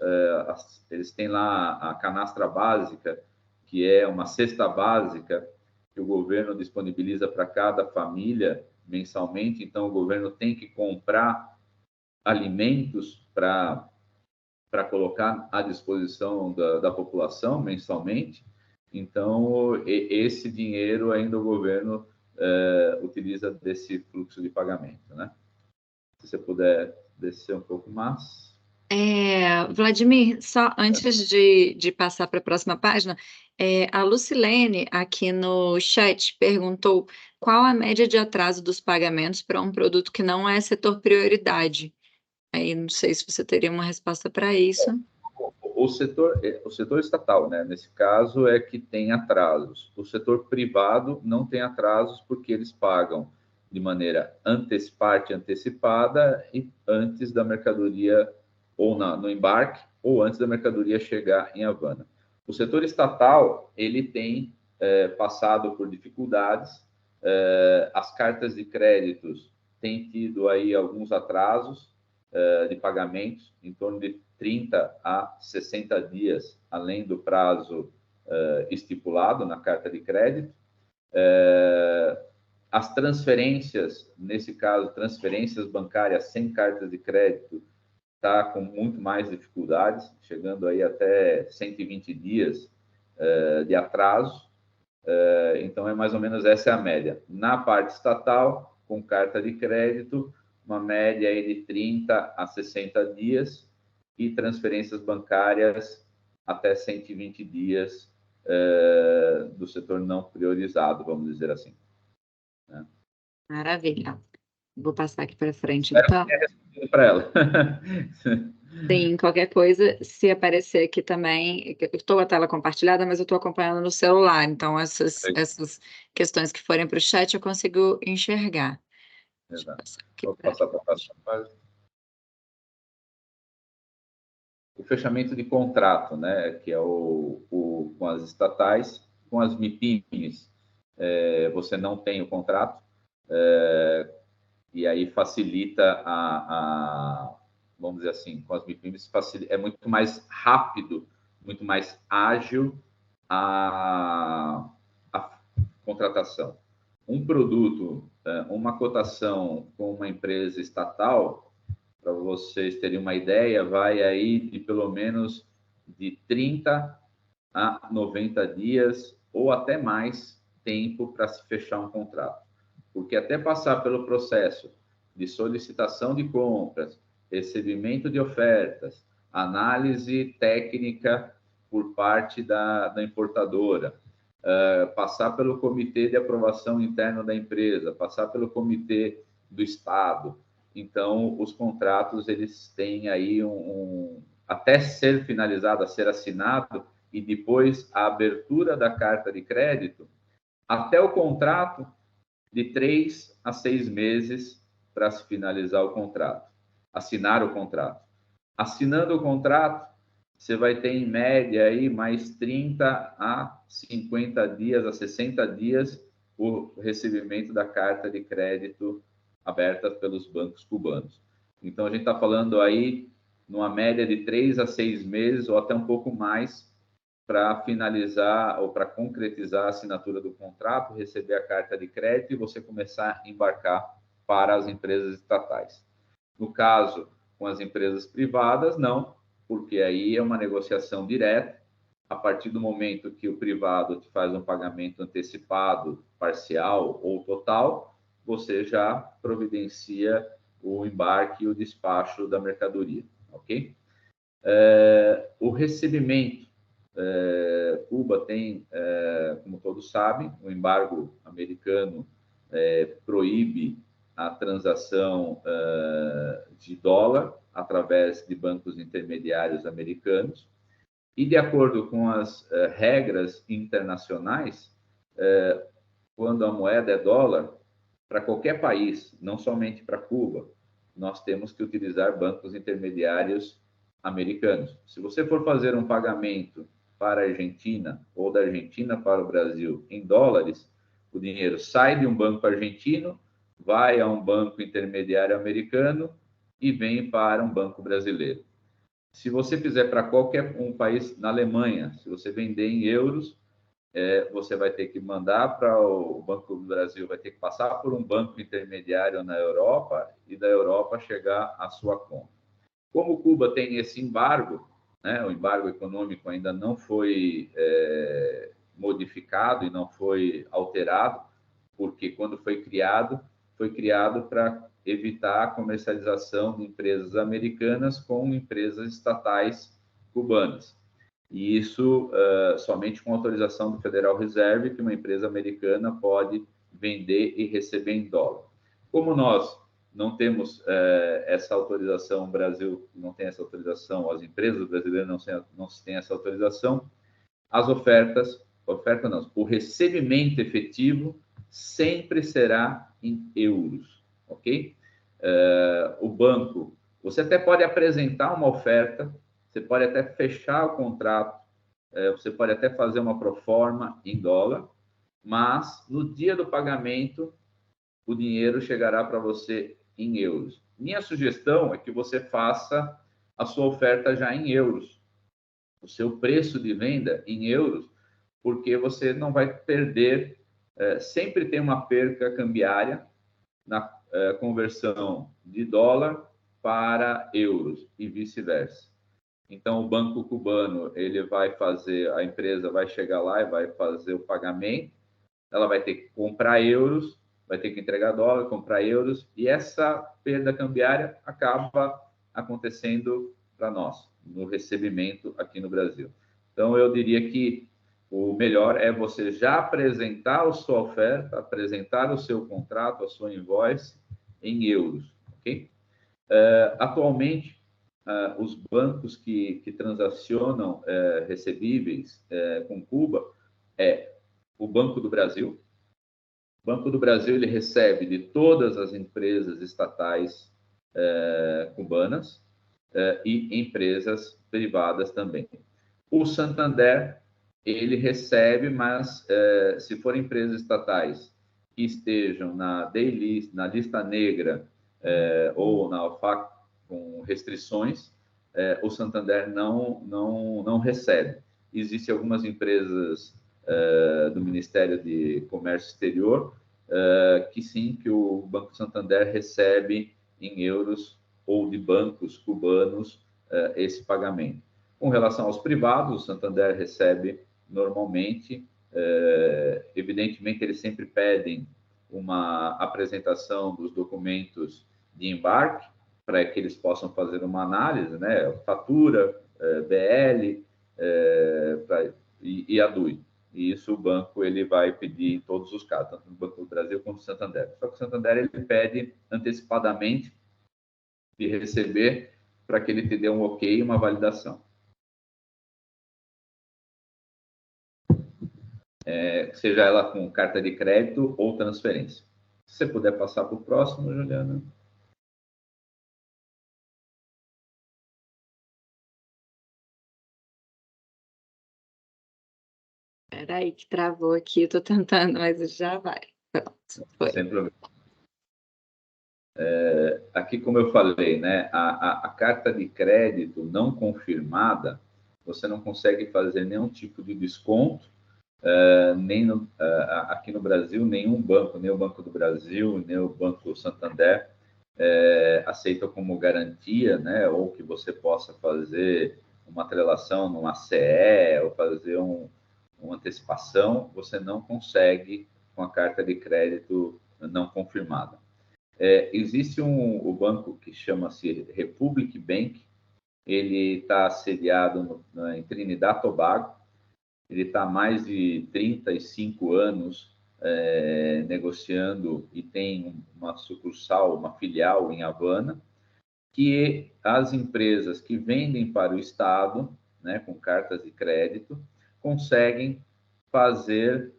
Eles têm lá a canastra básica, que é uma cesta básica que o governo disponibiliza para cada família mensalmente. Então, o governo tem que comprar alimentos para colocar à disposição da população mensalmente. Então, esse dinheiro ainda o governo utiliza desse fluxo de pagamento, né? Se você puder descer um pouco mais. Vladimir, só antes de passar para a próxima página, a Lucilene, aqui no chat, perguntou qual a média de atraso dos pagamentos para um produto que não é setor prioridade. Aí, não sei se você teria uma resposta para isso. O setor estatal, né, nesse caso, é que tem atrasos. O setor privado não tem atrasos porque eles pagam de maneira antecipada e antes da mercadoria, ou no embarque, ou antes da mercadoria chegar em Havana. O setor estatal, ele tem passado por dificuldades. As cartas de créditos têm tido aí alguns atrasos de pagamentos, em torno de 30 a 60 dias, além do prazo estipulado na carta de crédito. As transferências, nesse caso, transferências bancárias sem cartas de crédito, está com muito mais dificuldades, chegando aí até 120 dias de atraso. Então, mais ou menos essa é a média. Na parte estatal, com carta de crédito, uma média aí de 30 a 60 dias e transferências bancárias até 120 dias do setor não priorizado, vamos dizer assim. Né? Maravilha. Vou passar aqui para frente, então. Para ela. Sim, qualquer coisa, se aparecer aqui também, eu estou a tela compartilhada, mas eu estou acompanhando no celular, então essas questões que forem para o chat eu consigo enxergar. Exato. Vou passar para a próxima página. O fechamento de contrato, né, que é com as estatais, com as MIPIMES, você não tem o contrato, e aí facilita vamos dizer assim, com as MIPIMES, é muito mais rápido, muito mais ágil a contratação. Um produto, uma cotação com uma empresa estatal, para vocês terem uma ideia, vai aí de pelo menos de 30 a 90 dias ou até mais tempo para se fechar um contrato. Porque até passar pelo processo de solicitação de compras, recebimento de ofertas, análise técnica por parte da importadora, passar pelo comitê de aprovação interno da empresa, passar pelo comitê do Estado. Então, os contratos, eles têm aí até ser finalizado, a ser assinado, e depois a abertura da carta de crédito, até o contrato, de 3 a 6 meses para se finalizar o contrato, assinar o contrato. Assinando o contrato, você vai ter em média aí mais 30 a 50 dias, a 60 dias, o recebimento da carta de crédito aberta pelos bancos cubanos. Então, a gente está falando aí numa média de 3 a 6 meses ou até um pouco mais para finalizar ou para concretizar a assinatura do contrato, receber a carta de crédito e você começar a embarcar para as empresas estatais. No caso, com as empresas privadas, não, porque aí é uma negociação direta. A partir do momento que o privado te faz um pagamento antecipado, parcial ou total, você já providencia o embarque e o despacho da mercadoria, ok? O recebimento. Cuba tem, como todos sabem, o embargo americano proíbe a transação de dólar através de bancos intermediários americanos. E, de acordo com as regras internacionais, quando a moeda é dólar, para qualquer país, não somente para Cuba, nós temos que utilizar bancos intermediários americanos. Se você for fazer um pagamento para a Argentina ou da Argentina para o Brasil em dólares, o dinheiro sai de um banco argentino, vai a um banco intermediário americano e vem para um banco brasileiro. Se você fizer para qualquer um país, na Alemanha, se você vender em euros, você vai ter que mandar para o Banco do Brasil, vai ter que passar por um banco intermediário na Europa e da Europa chegar à sua conta. Como Cuba tem esse embargo, né, o embargo econômico ainda não foi modificado e não foi alterado, porque quando foi criado para evitar a comercialização de empresas americanas com empresas estatais cubanas. E isso somente com autorização do Federal Reserve, que uma empresa americana pode vender e receber em dólar. Como nós não temos essa autorização, o Brasil não tem essa autorização, as empresas brasileiras não têm essa autorização, as o recebimento efetivo sempre será em euros, ok? O banco, você até pode apresentar uma oferta, você pode até fechar o contrato, você pode até fazer uma proforma em dólar, mas no dia do pagamento, o dinheiro chegará para você em euros. Minha sugestão é que você faça a sua oferta já em euros, o seu preço de venda em euros, porque você não vai perder, sempre tem uma perca cambiária na conversão de dólar para euros e vice-versa. Então, o Banco Cubano, ele vai fazer, a empresa vai chegar lá e vai fazer o pagamento, ela vai ter que comprar euros, vai ter que entregar dólar, comprar euros, e essa perda cambiária acaba acontecendo para nós, no recebimento aqui no Brasil. Então, eu diria que o melhor é você já apresentar a sua oferta, apresentar o seu contrato, a sua invoice em euros, ok? Atualmente, os bancos que transacionam recebíveis com Cuba o Banco do Brasil. O Banco do Brasil ele recebe de todas as empresas estatais cubanas e empresas privadas também. O Santander ele recebe, mas se forem empresas estatais que estejam na D-list, na lista negra ou na OFAC com restrições, o Santander não recebe. Existem algumas empresas do Ministério de Comércio Exterior que sim, que o Banco Santander recebe em euros ou de bancos cubanos esse pagamento. Com relação aos privados, o Santander recebe normalmente, evidentemente eles sempre pedem uma apresentação dos documentos de embarque para que eles possam fazer uma análise, né? Fatura, BL e a DUI. E isso o banco ele vai pedir em todos os casos, tanto no Banco do Brasil quanto no Santander. Só que o Santander ele pede antecipadamente de receber para que ele te dê um ok e uma validação. Seja ela com carta de crédito ou transferência. Se você puder passar para o próximo, Juliana. Espera aí que travou aqui, eu estou tentando, mas já vai. Pronto, foi. Sem problema. Aqui, como eu falei, né, a carta de crédito não confirmada, você não consegue fazer nenhum tipo de desconto, aqui no Brasil, nenhum banco, nem o Banco do Brasil, nem o Banco Santander, aceita como garantia, né, ou que você possa fazer uma atrelação numa CE, ou fazer uma antecipação, você não consegue com a carta de crédito não confirmada. Existe o banco que chama-se Republic Bank, ele está sediado em Trinidad e Tobago, ele está há mais de 35 anos negociando e tem uma sucursal, uma filial em Havana, que as empresas que vendem para o Estado, né, com cartas de crédito, conseguem fazer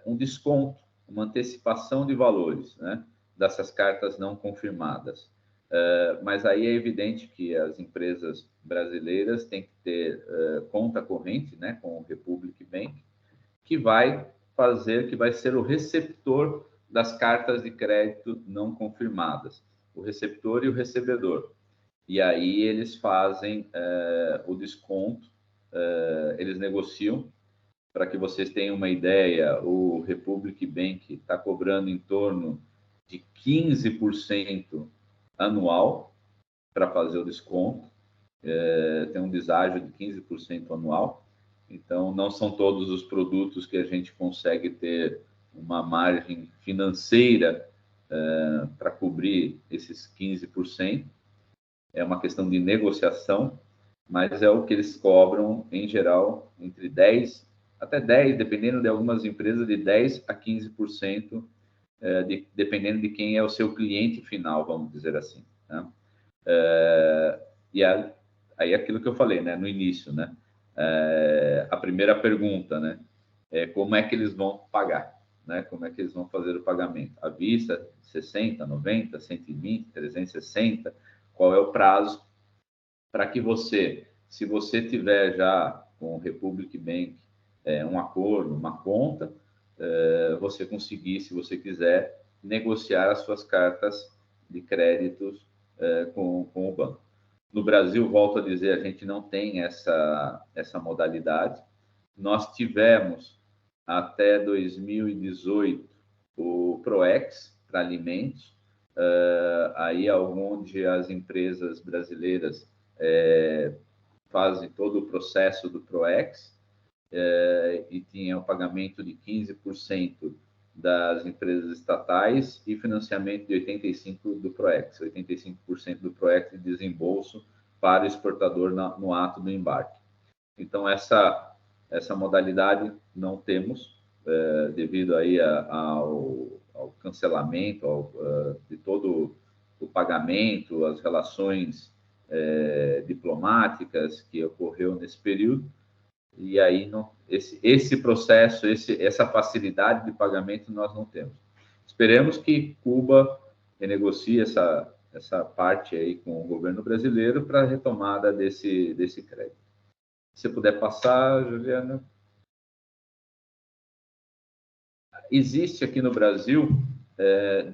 um desconto, uma antecipação de valores, né, dessas cartas não confirmadas. Mas aí é evidente que as empresas brasileiras têm que ter conta corrente, né, com o Republic Bank, que vai ser o receptor das cartas de crédito não confirmadas, o receptor e o recebedor. E aí eles fazem o desconto, eles negociam. Para que vocês tenham uma ideia, o Republic Bank está cobrando em torno de 15% anual para fazer o desconto, tem um deságio de 15% anual. Então, não são todos os produtos que a gente consegue ter uma margem financeira para cobrir esses 15%. É uma questão de negociação, mas é o que eles cobram, em geral, entre 10%, até 10%, dependendo de algumas empresas, de 10% a 15%, dependendo de quem é o seu cliente final, vamos dizer assim. Né? E aí aquilo que eu falei, né, no início, né? A primeira pergunta, né? Como é que eles vão pagar? Né? Como é que eles vão fazer o pagamento? À vista, 60, 90, 120, 360? Qual é o prazo para que você, se você tiver já com o Republic Bank um acordo, uma conta, você conseguir, se você quiser, negociar as suas cartas de créditos com o banco. No Brasil, volto a dizer, a gente não tem essa modalidade. Nós tivemos, até 2018, o PROEX para alimentos, aí onde as empresas brasileiras fazem todo o processo do PROEX, e tinha o pagamento de 15% das empresas estatais e financiamento de 85% do PROEX, 85% do PROEX de desembolso para o exportador no ato do embarque. Então, essa modalidade não temos, devido aí ao cancelamento de todo o pagamento, as relações diplomáticas que ocorreu nesse período. E aí esse processo, essa facilidade de pagamento nós não temos. Esperemos que Cuba renegocie essa parte aí com o governo brasileiro para a retomada desse crédito. Se puder passar, Juliana. Existe aqui no Brasil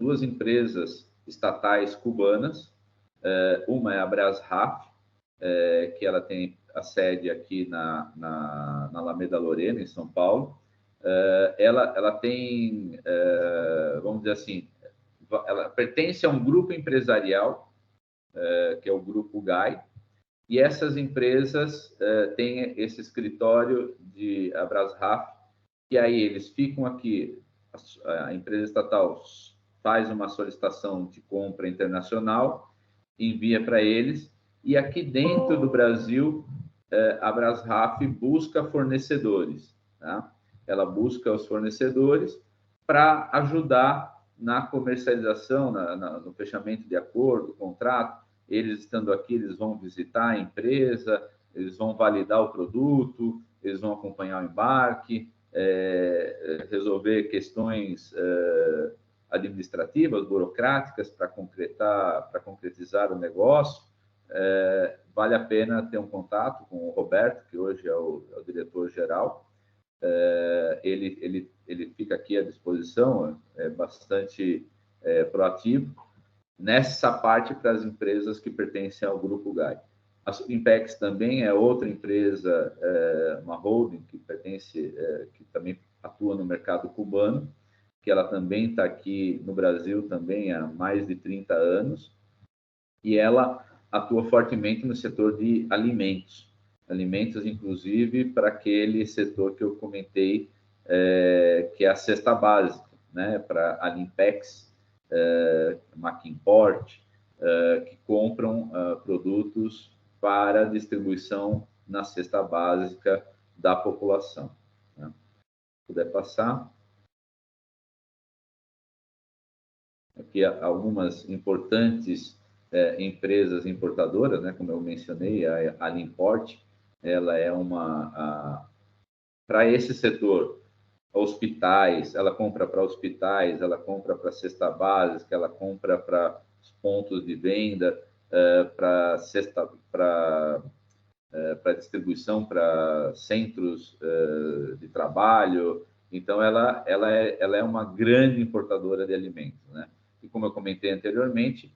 duas empresas estatais cubanas. Uma é a Brasraf, que ela tem a sede aqui na Alameda Lorena, em São Paulo. Ela tem, vamos dizer assim, ela pertence a um grupo empresarial, que é o Grupo GAI, e essas empresas têm esse escritório de Brasraf, e aí eles ficam aqui, a empresa estatal faz uma solicitação de compra internacional, envia para eles, e aqui dentro do Brasil, a Brasraf busca fornecedores. Tá? Ela busca os fornecedores para ajudar na comercialização, no fechamento de acordo, contrato. Eles estando aqui, eles vão visitar a empresa, eles vão validar o produto, eles vão acompanhar o embarque, resolver questões administrativas, burocráticas para concretizar o negócio. Vale a pena ter um contato com o Roberto, que hoje é o diretor-geral. Ele fica aqui à disposição, é bastante proativo nessa parte para as empresas que pertencem ao Grupo GAI. A Impex também é outra empresa, uma holding que pertence, que também atua no mercado cubano, que ela também está aqui no Brasil também há mais de 30 anos, e ela atua fortemente no setor de alimentos, inclusive para aquele setor que eu comentei, que é a cesta básica, né, para a Limpex, Maquimport, que compram produtos para distribuição na cesta básica da população. Né? Se puder passar. Aqui algumas importantes empresas importadoras, né, como eu mencionei, a Limport, ela é para esse setor, hospitais, ela compra para hospitais, ela compra para cesta básica, ela compra para pontos de venda, para distribuição para centros de trabalho. Então, ela é uma grande importadora de alimentos, né? E como eu comentei anteriormente,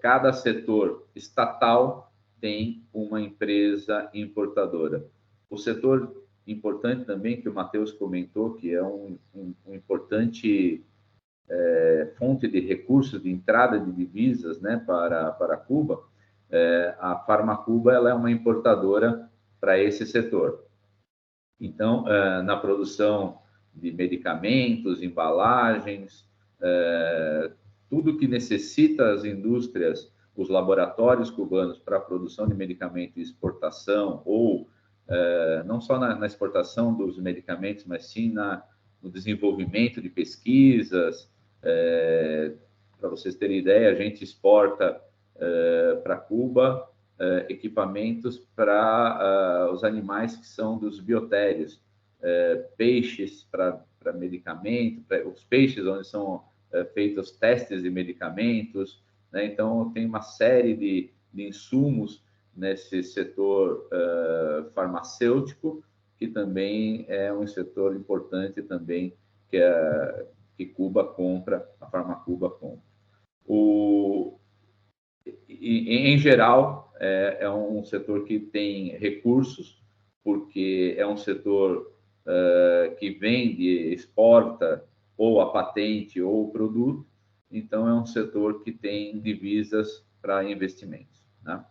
cada setor estatal tem uma empresa importadora. O setor importante também, que o Matheus comentou, que é um importante fonte de recursos, de entrada de divisas, né, para Cuba, a Farmacuba ela é uma importadora para esse setor. Então, na produção de medicamentos, embalagens, tudo que necessita as indústrias, os laboratórios cubanos para a produção de medicamento e exportação, ou não só na exportação dos medicamentos, mas sim no desenvolvimento de pesquisas. Para vocês terem ideia, a gente exporta para Cuba equipamentos para os animais que são dos biotérios, peixes para medicamento, os peixes onde são feitos testes de medicamentos, né? Então, tem uma série de insumos nesse setor farmacêutico, que também é um setor importante também que Cuba compra, a Farmacuba compra. Em geral, é um setor que tem recursos, porque é um setor que vende, exporta ou a patente ou o produto, então é um setor que tem divisas para investimentos, né?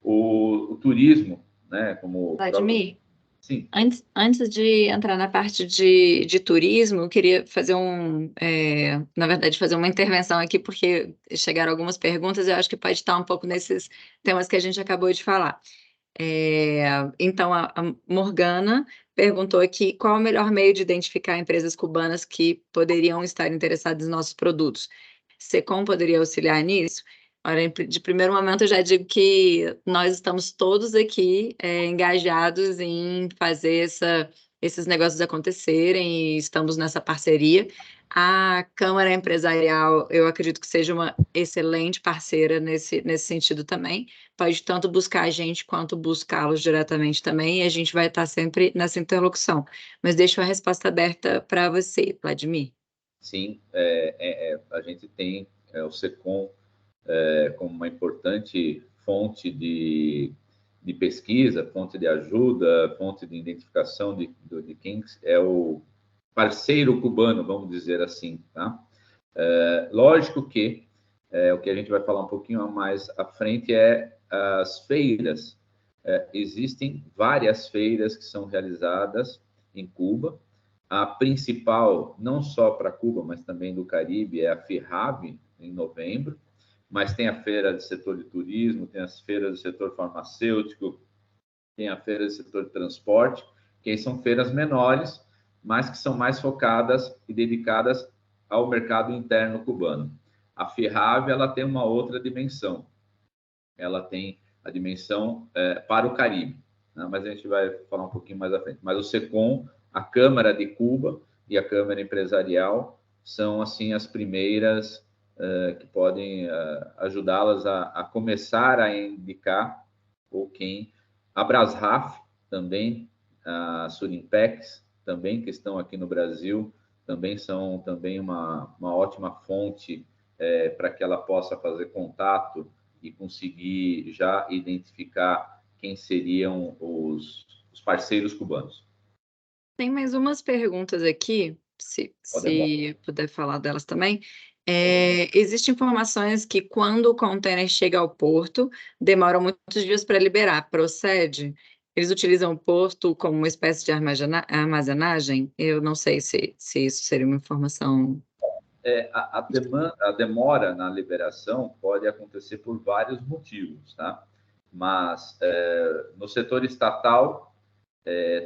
O turismo, né, como... Vladimir, Sim. Antes de entrar na parte de turismo, eu queria fazer na verdade, fazer uma intervenção aqui, porque chegaram algumas perguntas, eu acho que pode estar um pouco nesses temas que a gente acabou de falar. Então, a Morgana perguntou aqui qual é o melhor meio de identificar empresas cubanas que poderiam estar interessadas em nossos produtos. Secom poderia auxiliar nisso? Ora, de primeiro momento, eu já digo que nós estamos todos aqui engajados em fazer esses negócios acontecerem e estamos nessa parceria. A Câmara Empresarial, eu acredito que seja uma excelente parceira nesse sentido também. Pode tanto buscar a gente quanto buscá-los diretamente também, e a gente vai estar sempre nessa interlocução. Mas deixo a resposta aberta para você, Vladimir. Sim, a gente tem o SECOM como uma importante fonte de pesquisa, fonte de ajuda, fonte de identificação de quem é o parceiro cubano, vamos dizer assim, tá? Lógico que o que a gente vai falar um pouquinho mais à frente é as feiras. Existem várias feiras que são realizadas em Cuba. A principal, não só para Cuba, mas também do Caribe, é a FIRAB, em novembro. Mas tem a feira do setor de turismo, tem as feiras do setor farmacêutico, tem a feira do setor de transporte, que são feiras menores, mas que são mais focadas e dedicadas ao mercado interno cubano. A FIRAB, ela tem uma outra dimensão. Ela tem a dimensão para o Caribe, né? Mas a gente vai falar um pouquinho mais à frente. Mas o SECOM, a Câmara de Cuba e a Câmara Empresarial são, assim, as primeiras que podem ajudá-las a começar a indicar ou quem... A Brasraf também, a Surimpex também, que estão aqui no Brasil, também são também uma ótima fonte para que ela possa fazer contato e conseguir já identificar quem seriam os parceiros cubanos. Tem mais umas perguntas aqui, se puder falar delas também. Existem informações que quando o container chega ao porto, demoram muitos dias para liberar. Procede? Eles utilizam o porto como uma espécie de armazenagem? Eu não sei se isso seria uma informação. A demora na liberação pode acontecer por vários motivos, tá? Mas no setor estatal,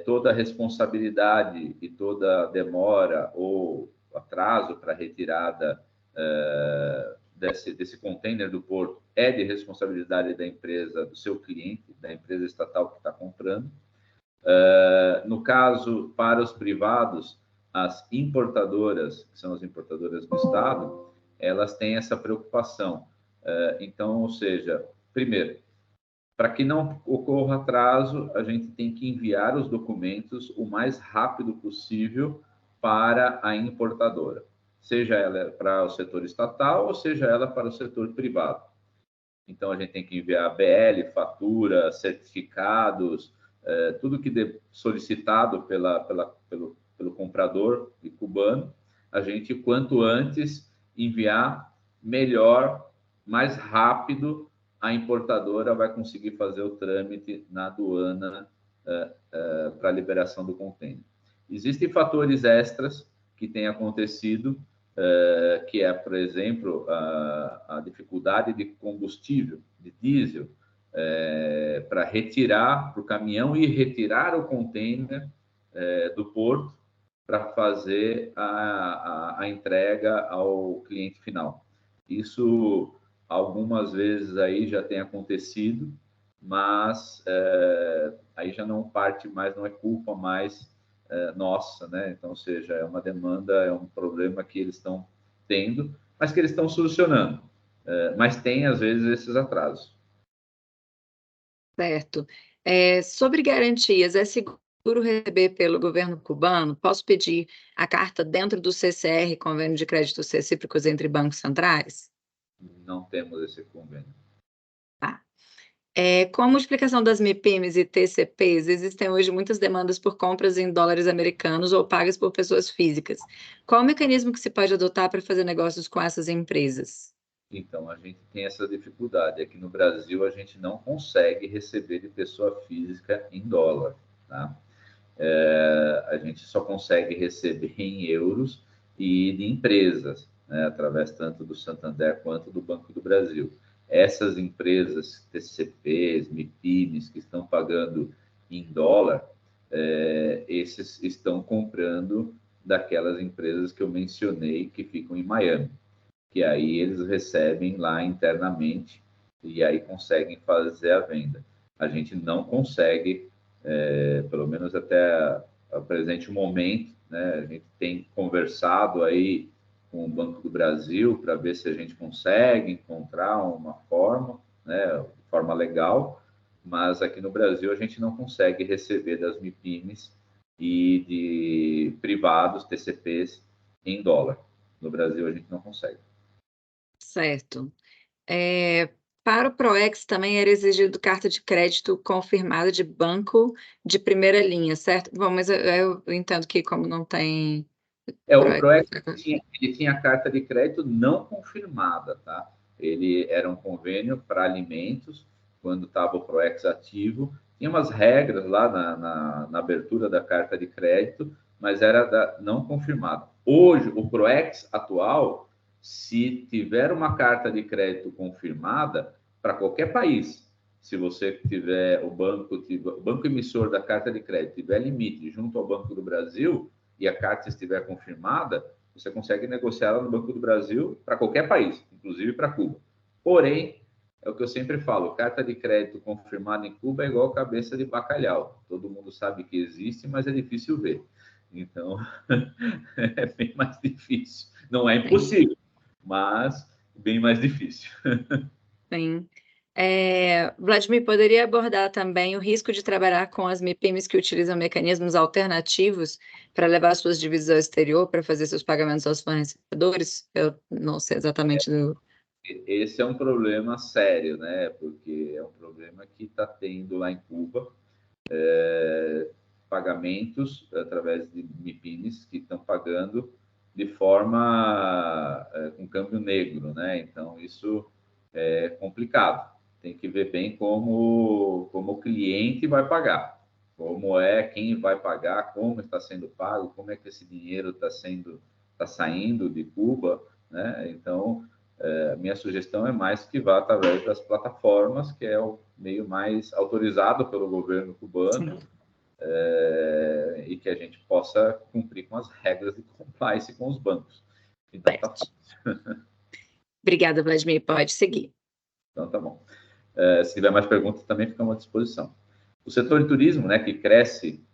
toda a responsabilidade e toda a demora ou atraso para a retirada desse container do porto é de responsabilidade da empresa, do seu cliente, da empresa estatal que está comprando. No caso, para os privados, as importadoras, que são as importadoras do Estado, elas têm essa preocupação. Então, ou seja, primeiro, para que não ocorra atraso, a gente tem que enviar os documentos o mais rápido possível para a importadora, seja ela para o setor estatal ou seja ela para o setor privado. Então, a gente tem que enviar BL, fatura, certificados, tudo que solicitado pelo comprador de cubano, a gente, quanto antes, enviar melhor, mais rápido, a importadora vai conseguir fazer o trâmite na aduana para a liberação do contêiner. Existem fatores extras que têm acontecido, que é, por exemplo, a dificuldade de combustível, de diesel, para retirar, para o caminhão ir retirar o contêiner do porto para fazer a entrega ao cliente final. Isso algumas vezes aí já tem acontecido, mas aí já não parte mais, não é culpa mais nossa, né? Então, ou seja, é uma demanda, é um problema que eles estão tendo, mas que eles estão solucionando. Mas tem, às vezes, esses atrasos. Certo. Sobre garantias, é seguro receber pelo governo cubano? Posso pedir a carta dentro do CCR, Convênio de Créditos Recíprocos entre Bancos Centrais? Não temos esse convênio. Tá. Como explicação das MIPIMES e TCPs, existem hoje muitas demandas por compras em dólares americanos ou pagas por pessoas físicas. Qual o mecanismo que se pode adotar para fazer negócios com essas empresas? Então, a gente tem essa dificuldade. Aqui no Brasil, a gente não consegue receber de pessoa física em dólar, tá? A gente só consegue receber em euros e de empresas, né, através tanto do Santander quanto do Banco do Brasil. Essas empresas, TCPs, MIPIMES, que estão pagando em dólar, esses estão comprando daquelas empresas que eu mencionei que ficam em Miami, que aí eles recebem lá internamente e aí conseguem fazer a venda. A gente não consegue, pelo menos até o presente momento, né? A gente tem conversado aí com o Banco do Brasil para ver se a gente consegue encontrar uma forma, né, de forma legal, mas aqui no Brasil a gente não consegue receber das MIPIMES e de privados, TCPs, em dólar. No Brasil a gente não consegue. Certo. Para o PROEX também era exigido carta de crédito confirmada de banco de primeira linha, certo? Bom, mas eu entendo que como não tem O PROEX... PROEX tinha a carta de crédito não confirmada, tá? Ele era um convênio para alimentos, quando estava o PROEX ativo. Tinha umas regras lá na abertura da carta de crédito, mas era não confirmada. Hoje, o PROEX atual, se tiver uma carta de crédito confirmada, para qualquer país, se você tiver o banco emissor da carta de crédito tiver limite junto ao Banco do Brasil e a carta estiver confirmada, você consegue negociá-la no Banco do Brasil para qualquer país, inclusive para Cuba. Porém, é o que eu sempre falo, carta de crédito confirmada em Cuba é igual cabeça de bacalhau. Todo mundo sabe que existe, mas é difícil ver. Então, é bem mais difícil. Não é impossível, mas bem mais difícil. Sim. Vladimir, poderia abordar também o risco de trabalhar com as MIPIMES que utilizam mecanismos alternativos para levar suas dívidas ao exterior para fazer seus pagamentos aos fornecedores? Eu não sei exatamente do... Esse é um problema sério, né? Porque é um problema que está tendo lá em Cuba, pagamentos através de MIPIMES que estão pagando de forma com câmbio negro, né? Então, isso é complicado. Tem que ver bem como o cliente vai pagar, como é, quem vai pagar, como está sendo pago, como é que esse dinheiro está saindo de Cuba, né? Então, minha sugestão é mais que vá através das plataformas, que é o meio mais autorizado pelo governo cubano, e que a gente possa cumprir com as regras de compliance com os bancos. Então, tá fácil. Obrigada, Vladimir. Pode seguir. Então, tá bom. Se tiver mais perguntas, também ficamos à disposição. O setor de turismo, né, que cresce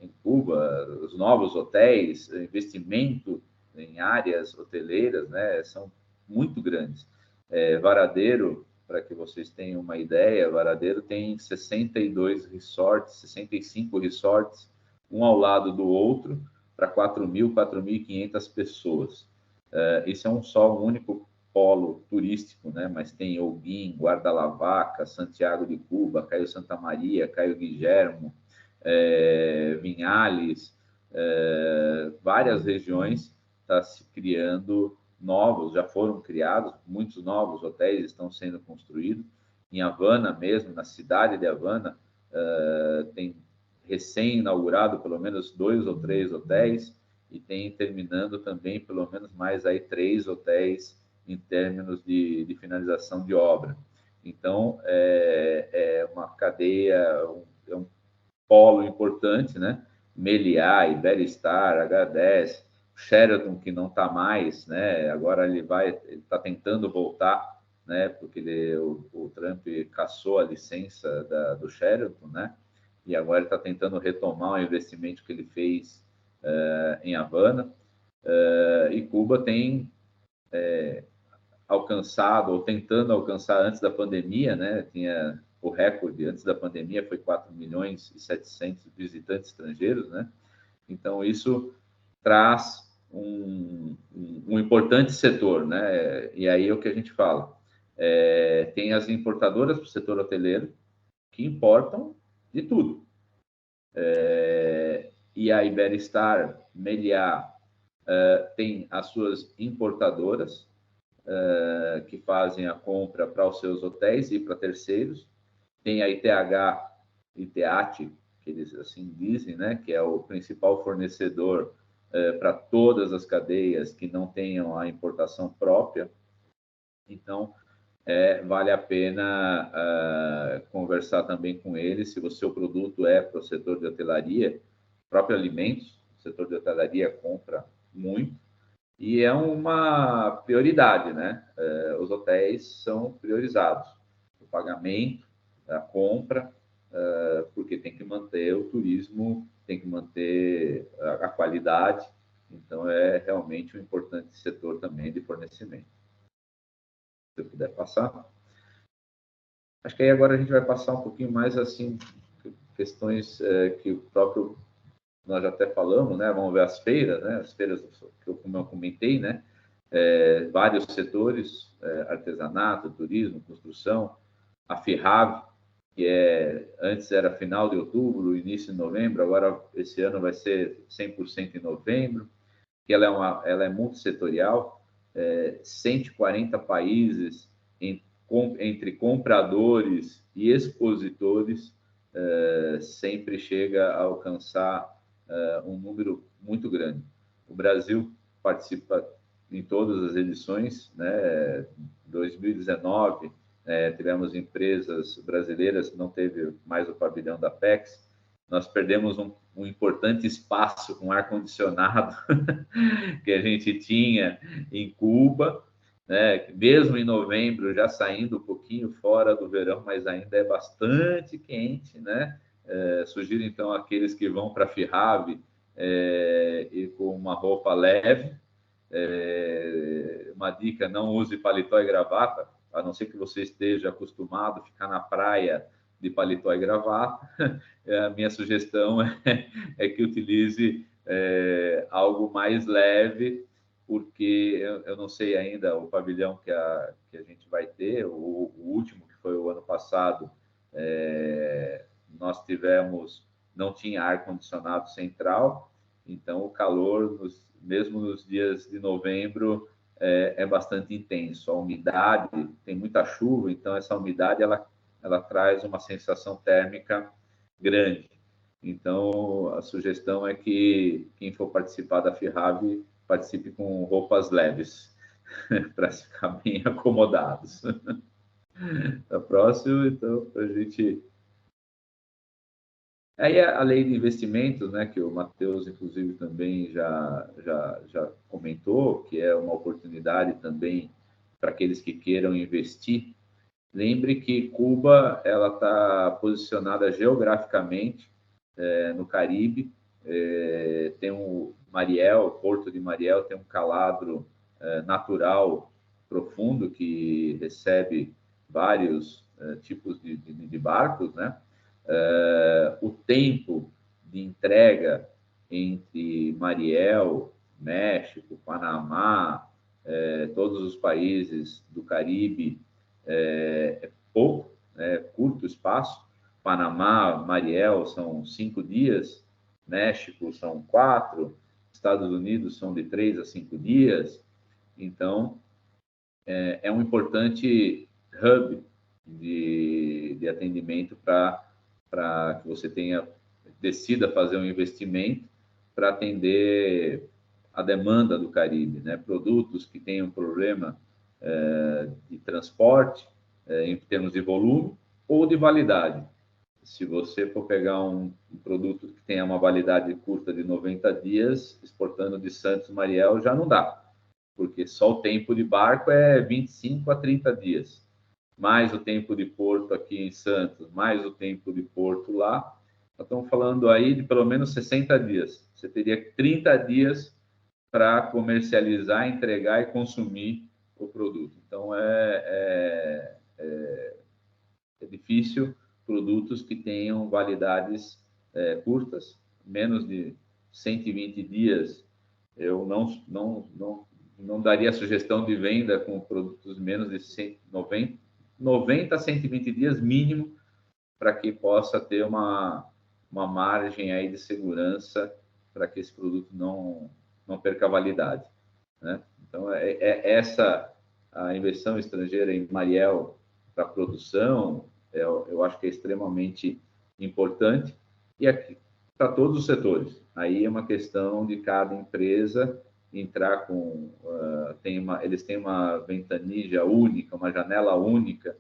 em Cuba, os novos hotéis, investimento em áreas hoteleiras, né, são muito grandes. Varadeiro, para que vocês tenham uma ideia, Varadeiro tem 62 resorts, 65 resorts, um ao lado do outro, para 4.500 pessoas. Isso é um único polo turístico, né? Mas tem Holguín, Guardalavaca, Santiago de Cuba, Caio Santa Maria, Caio Guilhermo, Vinhales, várias regiões está se criando novos, já foram criados, muitos novos hotéis estão sendo construídos. Em Havana mesmo, na cidade de Havana, tem recém-inaugurado pelo menos 2 ou 3 hotéis e tem terminando também pelo menos mais aí 3 hotéis em termos de finalização de obra. Então, é uma cadeia, é um polo importante, né? Meliá, Iberostar, H10, Sheraton, que não está mais, né? Agora ele está tentando voltar, né? Porque o Trump cassou a licença do Sheraton, né? E agora ele está tentando retomar o investimento que ele fez em Havana. E Cuba tem alcançado, ou tentando alcançar antes da pandemia, né? Tinha o recorde antes da pandemia foi 4.700.000 visitantes estrangeiros, né? Então isso traz um importante setor, né? E aí é o que a gente fala. Tem as importadoras para o setor hoteleiro que importam de tudo. E a Iberostar, Meliá, tem as suas importadoras que fazem a compra para os seus hotéis e para terceiros. Tem a ITAT, que eles assim dizem, né, que é o principal fornecedor para todas as cadeias que não tenham a importação própria. Então, vale a pena conversar também com eles, se o seu produto é para o setor de hotelaria, próprio alimentos, o setor de hotelaria compra muito, e é uma prioridade, né? Os hotéis são priorizados, o pagamento, a compra, porque tem que manter o turismo, tem que manter a qualidade, então é realmente um importante setor também de fornecimento. Se eu puder passar. Acho que aí agora a gente vai passar um pouquinho mais assim, questões que o próprio, nós já até falamos, né? Vamos ver as feiras, né? As feiras que como eu comentei, né? Vários setores, artesanato, turismo, construção, a FIRAV, que antes era final de outubro, início de novembro, agora esse ano vai ser 100% em novembro, que ela é multissetorial, 140 países entre compradores e expositores, sempre chega a alcançar um número muito grande. O Brasil participa em todas as edições, né? 2019, tivemos empresas brasileiras, não teve mais o pavilhão da PEX, nós perdemos um importante espaço com ar-condicionado que a gente tinha em Cuba, né? Mesmo em novembro, já saindo um pouquinho fora do verão, mas ainda é bastante quente, né? Sugiro, então, aqueles que vão para a FIRAV e com uma roupa leve, uma dica, não use paletó e gravata, a não ser que você esteja acostumado a ficar na praia de paletó e gravata. A minha sugestão é que utilize algo mais leve, porque eu não sei ainda o pavilhão que a gente vai ter, o último, que foi o ano passado, nós não tinha ar-condicionado central, então o calor, mesmo nos dias de novembro, é bastante intenso. A umidade, tem muita chuva, então essa umidade ela traz uma sensação térmica grande. Então, a sugestão é que quem for participar da FIRAV participe com roupas leves, para ficar bem acomodados. Tá próximo, então, para a gente... Aí a lei de investimentos, né, que o Matheus, inclusive, também já comentou, que é uma oportunidade também para aqueles que queiram investir. Lembre que Cuba ela está posicionada geograficamente no Caribe, tem o Mariel, o Porto de Mariel tem um caladro natural profundo que recebe vários tipos de barcos, né? O tempo de entrega entre Mariel, México, Panamá, todos os países do Caribe é pouco, curto espaço. Panamá, Mariel são 5 dias, México são 4, Estados Unidos são de 3 a 5 dias. Então, é um importante hub de atendimento para que você decida fazer um investimento para atender a demanda do Caribe, né? Produtos que tenham problema de transporte, em termos de volume ou de validade. Se você for pegar um produto que tenha uma validade curta de 90 dias, exportando de Santos Mariel, já não dá, porque só o tempo de barco é 25 a 30 dias, mais o tempo de porto aqui em Santos, mais o tempo de porto lá, nós estamos falando aí de pelo menos 60 dias. Você teria 30 dias para comercializar, entregar e consumir o produto. Então, é difícil produtos que tenham validades curtas, menos de 120 dias. Eu não daria sugestão de venda com produtos menos de 90 a 120 dias mínimo, para que possa ter uma margem aí de segurança para que esse produto não perca a validade, né? Então, essa a investição estrangeira em Mariel para produção, eu acho que é extremamente importante, e aqui para todos os setores. Aí é uma questão de cada empresa entrar com... eles têm uma ventanilha única, uma janela única,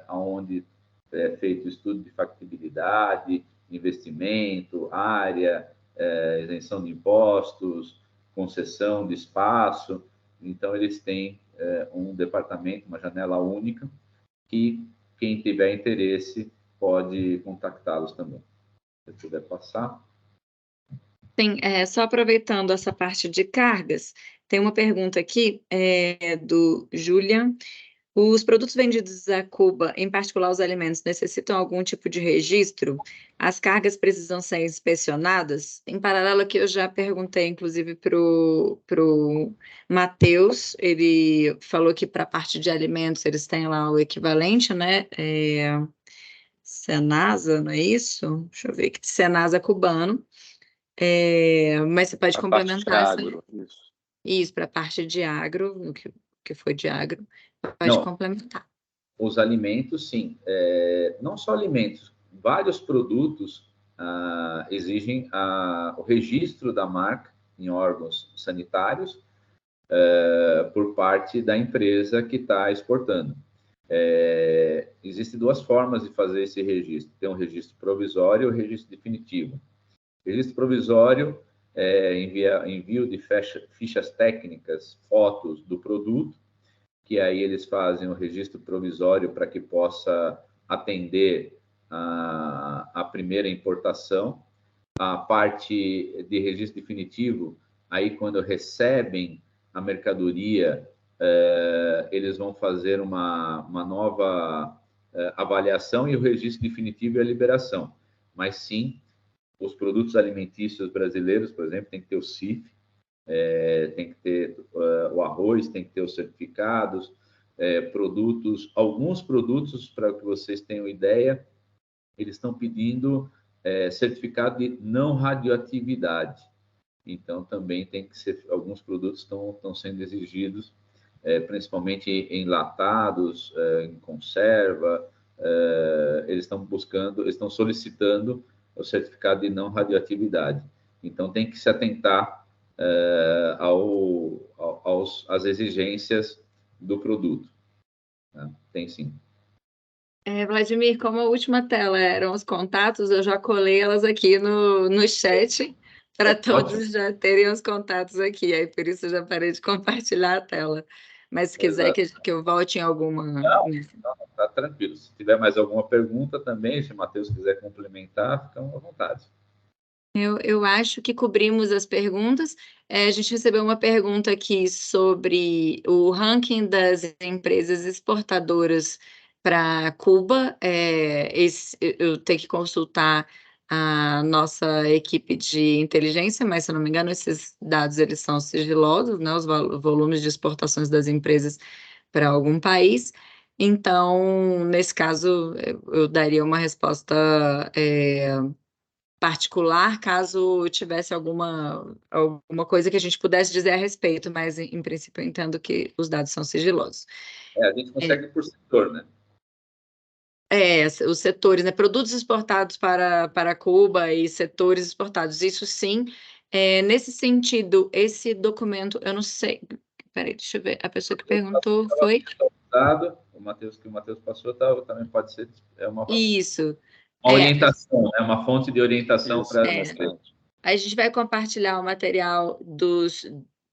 onde é feito estudo de factibilidade, investimento, área, isenção de impostos, concessão de espaço. Então, eles têm um departamento, uma janela única, que quem tiver interesse pode contactá-los também. Se puder passar. Sim, só aproveitando essa parte de cargas, tem uma pergunta aqui do Julian. Os produtos vendidos a Cuba, em particular os alimentos, necessitam algum tipo de registro? As cargas precisam ser inspecionadas? Em paralelo aqui, eu já perguntei, inclusive, para o Matheus, ele falou que para a parte de alimentos eles têm lá o equivalente, né? Senasa, não é isso? Deixa eu ver aqui, Senasa cubano. Mas você pode A complementar parte de agro, isso. Isso, para a parte de agro, o que foi de agro, pode Não, complementar. os alimentos, sim. Não só alimentos, vários produtos exigem o registro da marca em órgãos sanitários por parte da empresa que está exportando. Existem duas formas de fazer esse registro. Tem um registro provisório e um registro definitivo. O registro provisório envio de fichas técnicas, fotos do produto, que aí eles fazem o registro provisório para que possa atender a primeira importação. A parte de registro definitivo, aí quando recebem a mercadoria, eles vão fazer uma nova avaliação, e o registro definitivo é a liberação. Mas sim, os produtos alimentícios brasileiros, por exemplo, tem que ter o CIF, tem que ter o arroz, tem que ter os certificados, alguns produtos, para que vocês tenham ideia, eles estão pedindo certificado de não radioatividade. Então, também tem que ser, alguns produtos estão sendo exigidos, principalmente enlatados, em conserva, eles estão solicitando o certificado de não radioatividade. Então, tem que se atentar às exigências do produto. Tá? Tem sim. Vladimir, como a última tela eram os contatos, eu já colei elas aqui no chat para todos já terem os contatos aqui. Aí por isso eu já parei de compartilhar a tela. Mas se quiser que eu volte em alguma. Não, tá tranquilo. Se tiver mais alguma pergunta também, se o Matheus quiser complementar, fica à vontade. Eu acho que cobrimos as perguntas. A gente recebeu uma pergunta aqui sobre o ranking das empresas exportadoras para Cuba. Eu tenho que consultar a nossa equipe de inteligência, mas, se eu não me engano, esses dados eles são sigilosos, né? Os volumes de exportações das empresas para algum país. Então, nesse caso, eu daria uma resposta particular, caso tivesse alguma coisa que a gente pudesse dizer a respeito, mas, em princípio, eu entendo que os dados são sigilosos. A gente consegue por setor, né? Os setores, né? Produtos exportados para Cuba e setores exportados, isso sim. Nesse sentido, esse documento, eu não sei. Peraí, deixa eu ver. A pessoa que perguntou foi. O Matheus passou, também pode ser uma Isso. orientação, né? Uma fonte de orientação para as A gente vai compartilhar o material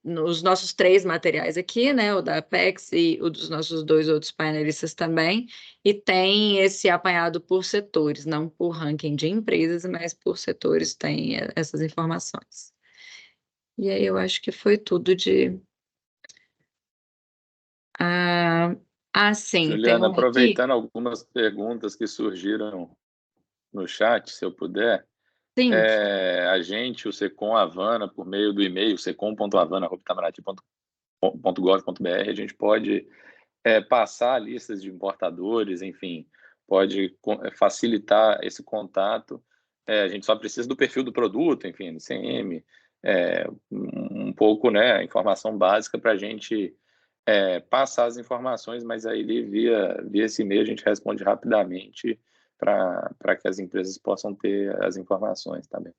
nos nossos 3 materiais aqui, né? O da Apex e o dos nossos 2 outros painelistas também. E tem esse apanhado por setores, não por ranking de empresas, mas por setores, tem essas informações. E aí eu acho que foi tudo de... sim, Juliana, aproveitando algumas perguntas que surgiram no chat, se eu puder. Sim. A gente, o Secom Havana, por meio do e-mail secom.havana@itamaraty.gov.br, a gente pode passar listas de importadores, enfim, pode facilitar esse contato. A gente só precisa do perfil do produto, enfim, NCM, um pouco, né, informação básica para a gente passar as informações, mas aí via esse e-mail a gente responde rapidamente para que as empresas possam ter as informações também.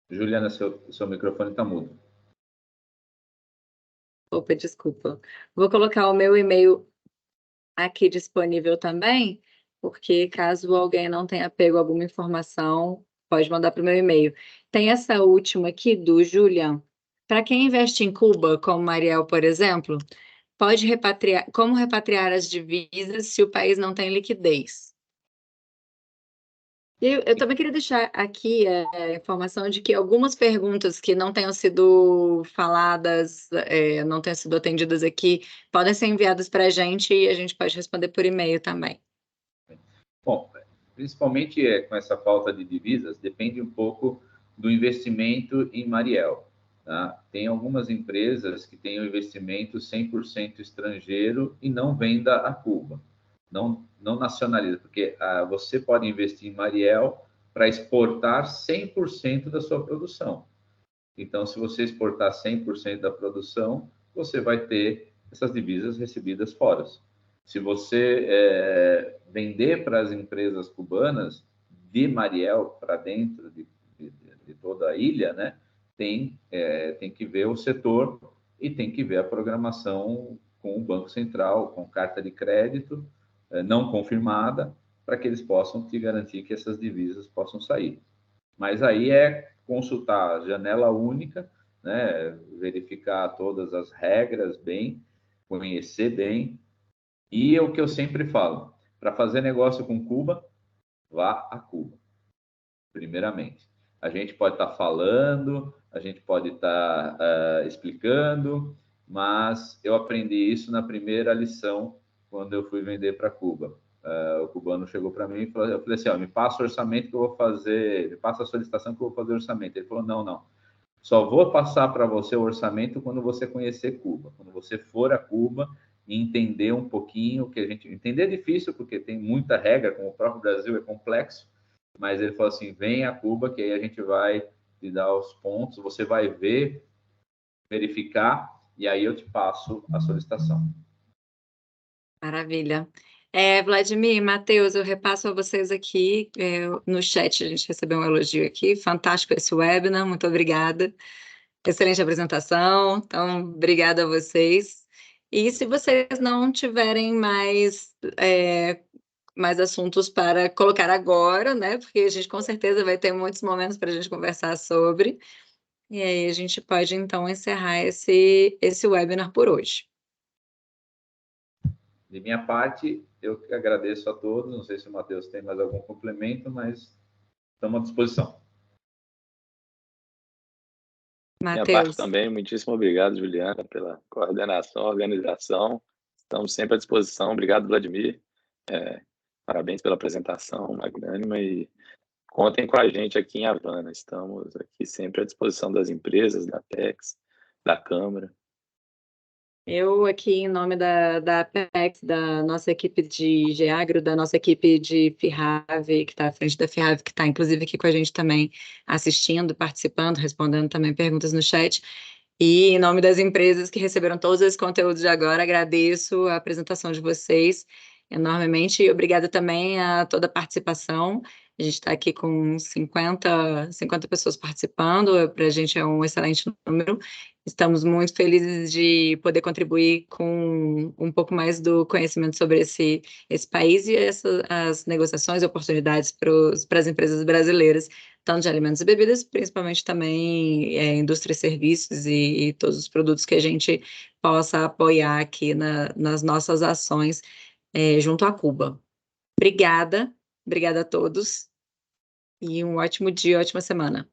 Juliana, seu microfone está mudo. Opa, desculpa. Vou colocar o meu e-mail aqui disponível também, porque caso alguém não tenha pego alguma informação, pode mandar para o meu e-mail. Tem essa última aqui do Julian. Para quem investe em Cuba, como Mariel, por exemplo, como repatriar as divisas se o país não tem liquidez? Eu também queria deixar aqui a informação de que algumas perguntas que não tenham sido faladas, não tenham sido atendidas aqui, podem ser enviadas para a gente e a gente pode responder por e-mail também. Bom, principalmente com essa falta de divisas, depende um pouco do investimento em Mariel. Tá? Tem algumas empresas que têm o investimento 100% estrangeiro e não venda a Cuba. Não nacionaliza, porque você pode investir em Mariel para exportar 100% da sua produção. Então, se você exportar 100% da produção, você vai ter essas divisas recebidas fora. Se você vender para as empresas cubanas de Mariel para dentro de toda a ilha, né, tem que ver o setor e tem que ver a programação com o Banco Central, com carta de crédito não confirmada, para que eles possam te garantir que essas divisas possam sair. Mas aí consultar a janela única, né, verificar todas as regras bem, conhecer bem. E é o que eu sempre falo, para fazer negócio com Cuba, vá a Cuba, primeiramente. A gente pode estar falando, a gente pode estar explicando, mas eu aprendi isso na primeira lição quando eu fui vender para Cuba. O cubano chegou para mim e falou, eu falei assim, me passa o orçamento que eu vou fazer, me passa a solicitação que eu vou fazer o orçamento. Ele falou, não, só vou passar para você o orçamento quando você conhecer Cuba, quando você for a Cuba e entender um pouquinho, que a gente... Entender é difícil, porque tem muita regra, como o próprio Brasil é complexo, mas ele falou assim, vem a Cuba, que aí a gente vai te dar os pontos, você vai ver, verificar, e aí eu te passo a solicitação. Maravilha. Vladimir, Matheus, eu repasso a vocês aqui, no chat a gente recebeu um elogio aqui, fantástico esse webinar, muito obrigada. Excelente apresentação, então, obrigada a vocês. E se vocês não tiverem mais assuntos para colocar agora, né, porque a gente com certeza vai ter muitos momentos para a gente conversar sobre, e aí a gente pode, então, encerrar esse webinar por hoje. De minha parte, eu que agradeço a todos. Não sei se o Matheus tem mais algum complemento, mas estamos à disposição. Minha parte Matheus, também, muitíssimo obrigado, Juliana, pela coordenação, organização. Estamos sempre à disposição. Obrigado, Vladimir. Parabéns pela apresentação magnânima e contem com a gente aqui em Havana. Estamos aqui sempre à disposição das empresas, da Apex, da Câmara. eu aqui em nome da Apex, da nossa equipe de Geagro, da nossa equipe de FIRAV, que está à frente da FIRAV, que está inclusive aqui com a gente também assistindo, participando, respondendo também perguntas no chat. E em nome das empresas que receberam todos esses conteúdos de agora, agradeço a apresentação de vocês enormemente e obrigada também a toda a participação. A gente está aqui com 50 pessoas participando, para a gente é um excelente número. Estamos muito felizes de poder contribuir com um pouco mais do conhecimento sobre esse país e as negociações e oportunidades para as empresas brasileiras, tanto de alimentos e bebidas, principalmente também indústria e serviços e todos os produtos que a gente possa apoiar aqui nas nossas ações junto a Cuba. Obrigada a todos e um ótimo dia, ótima semana.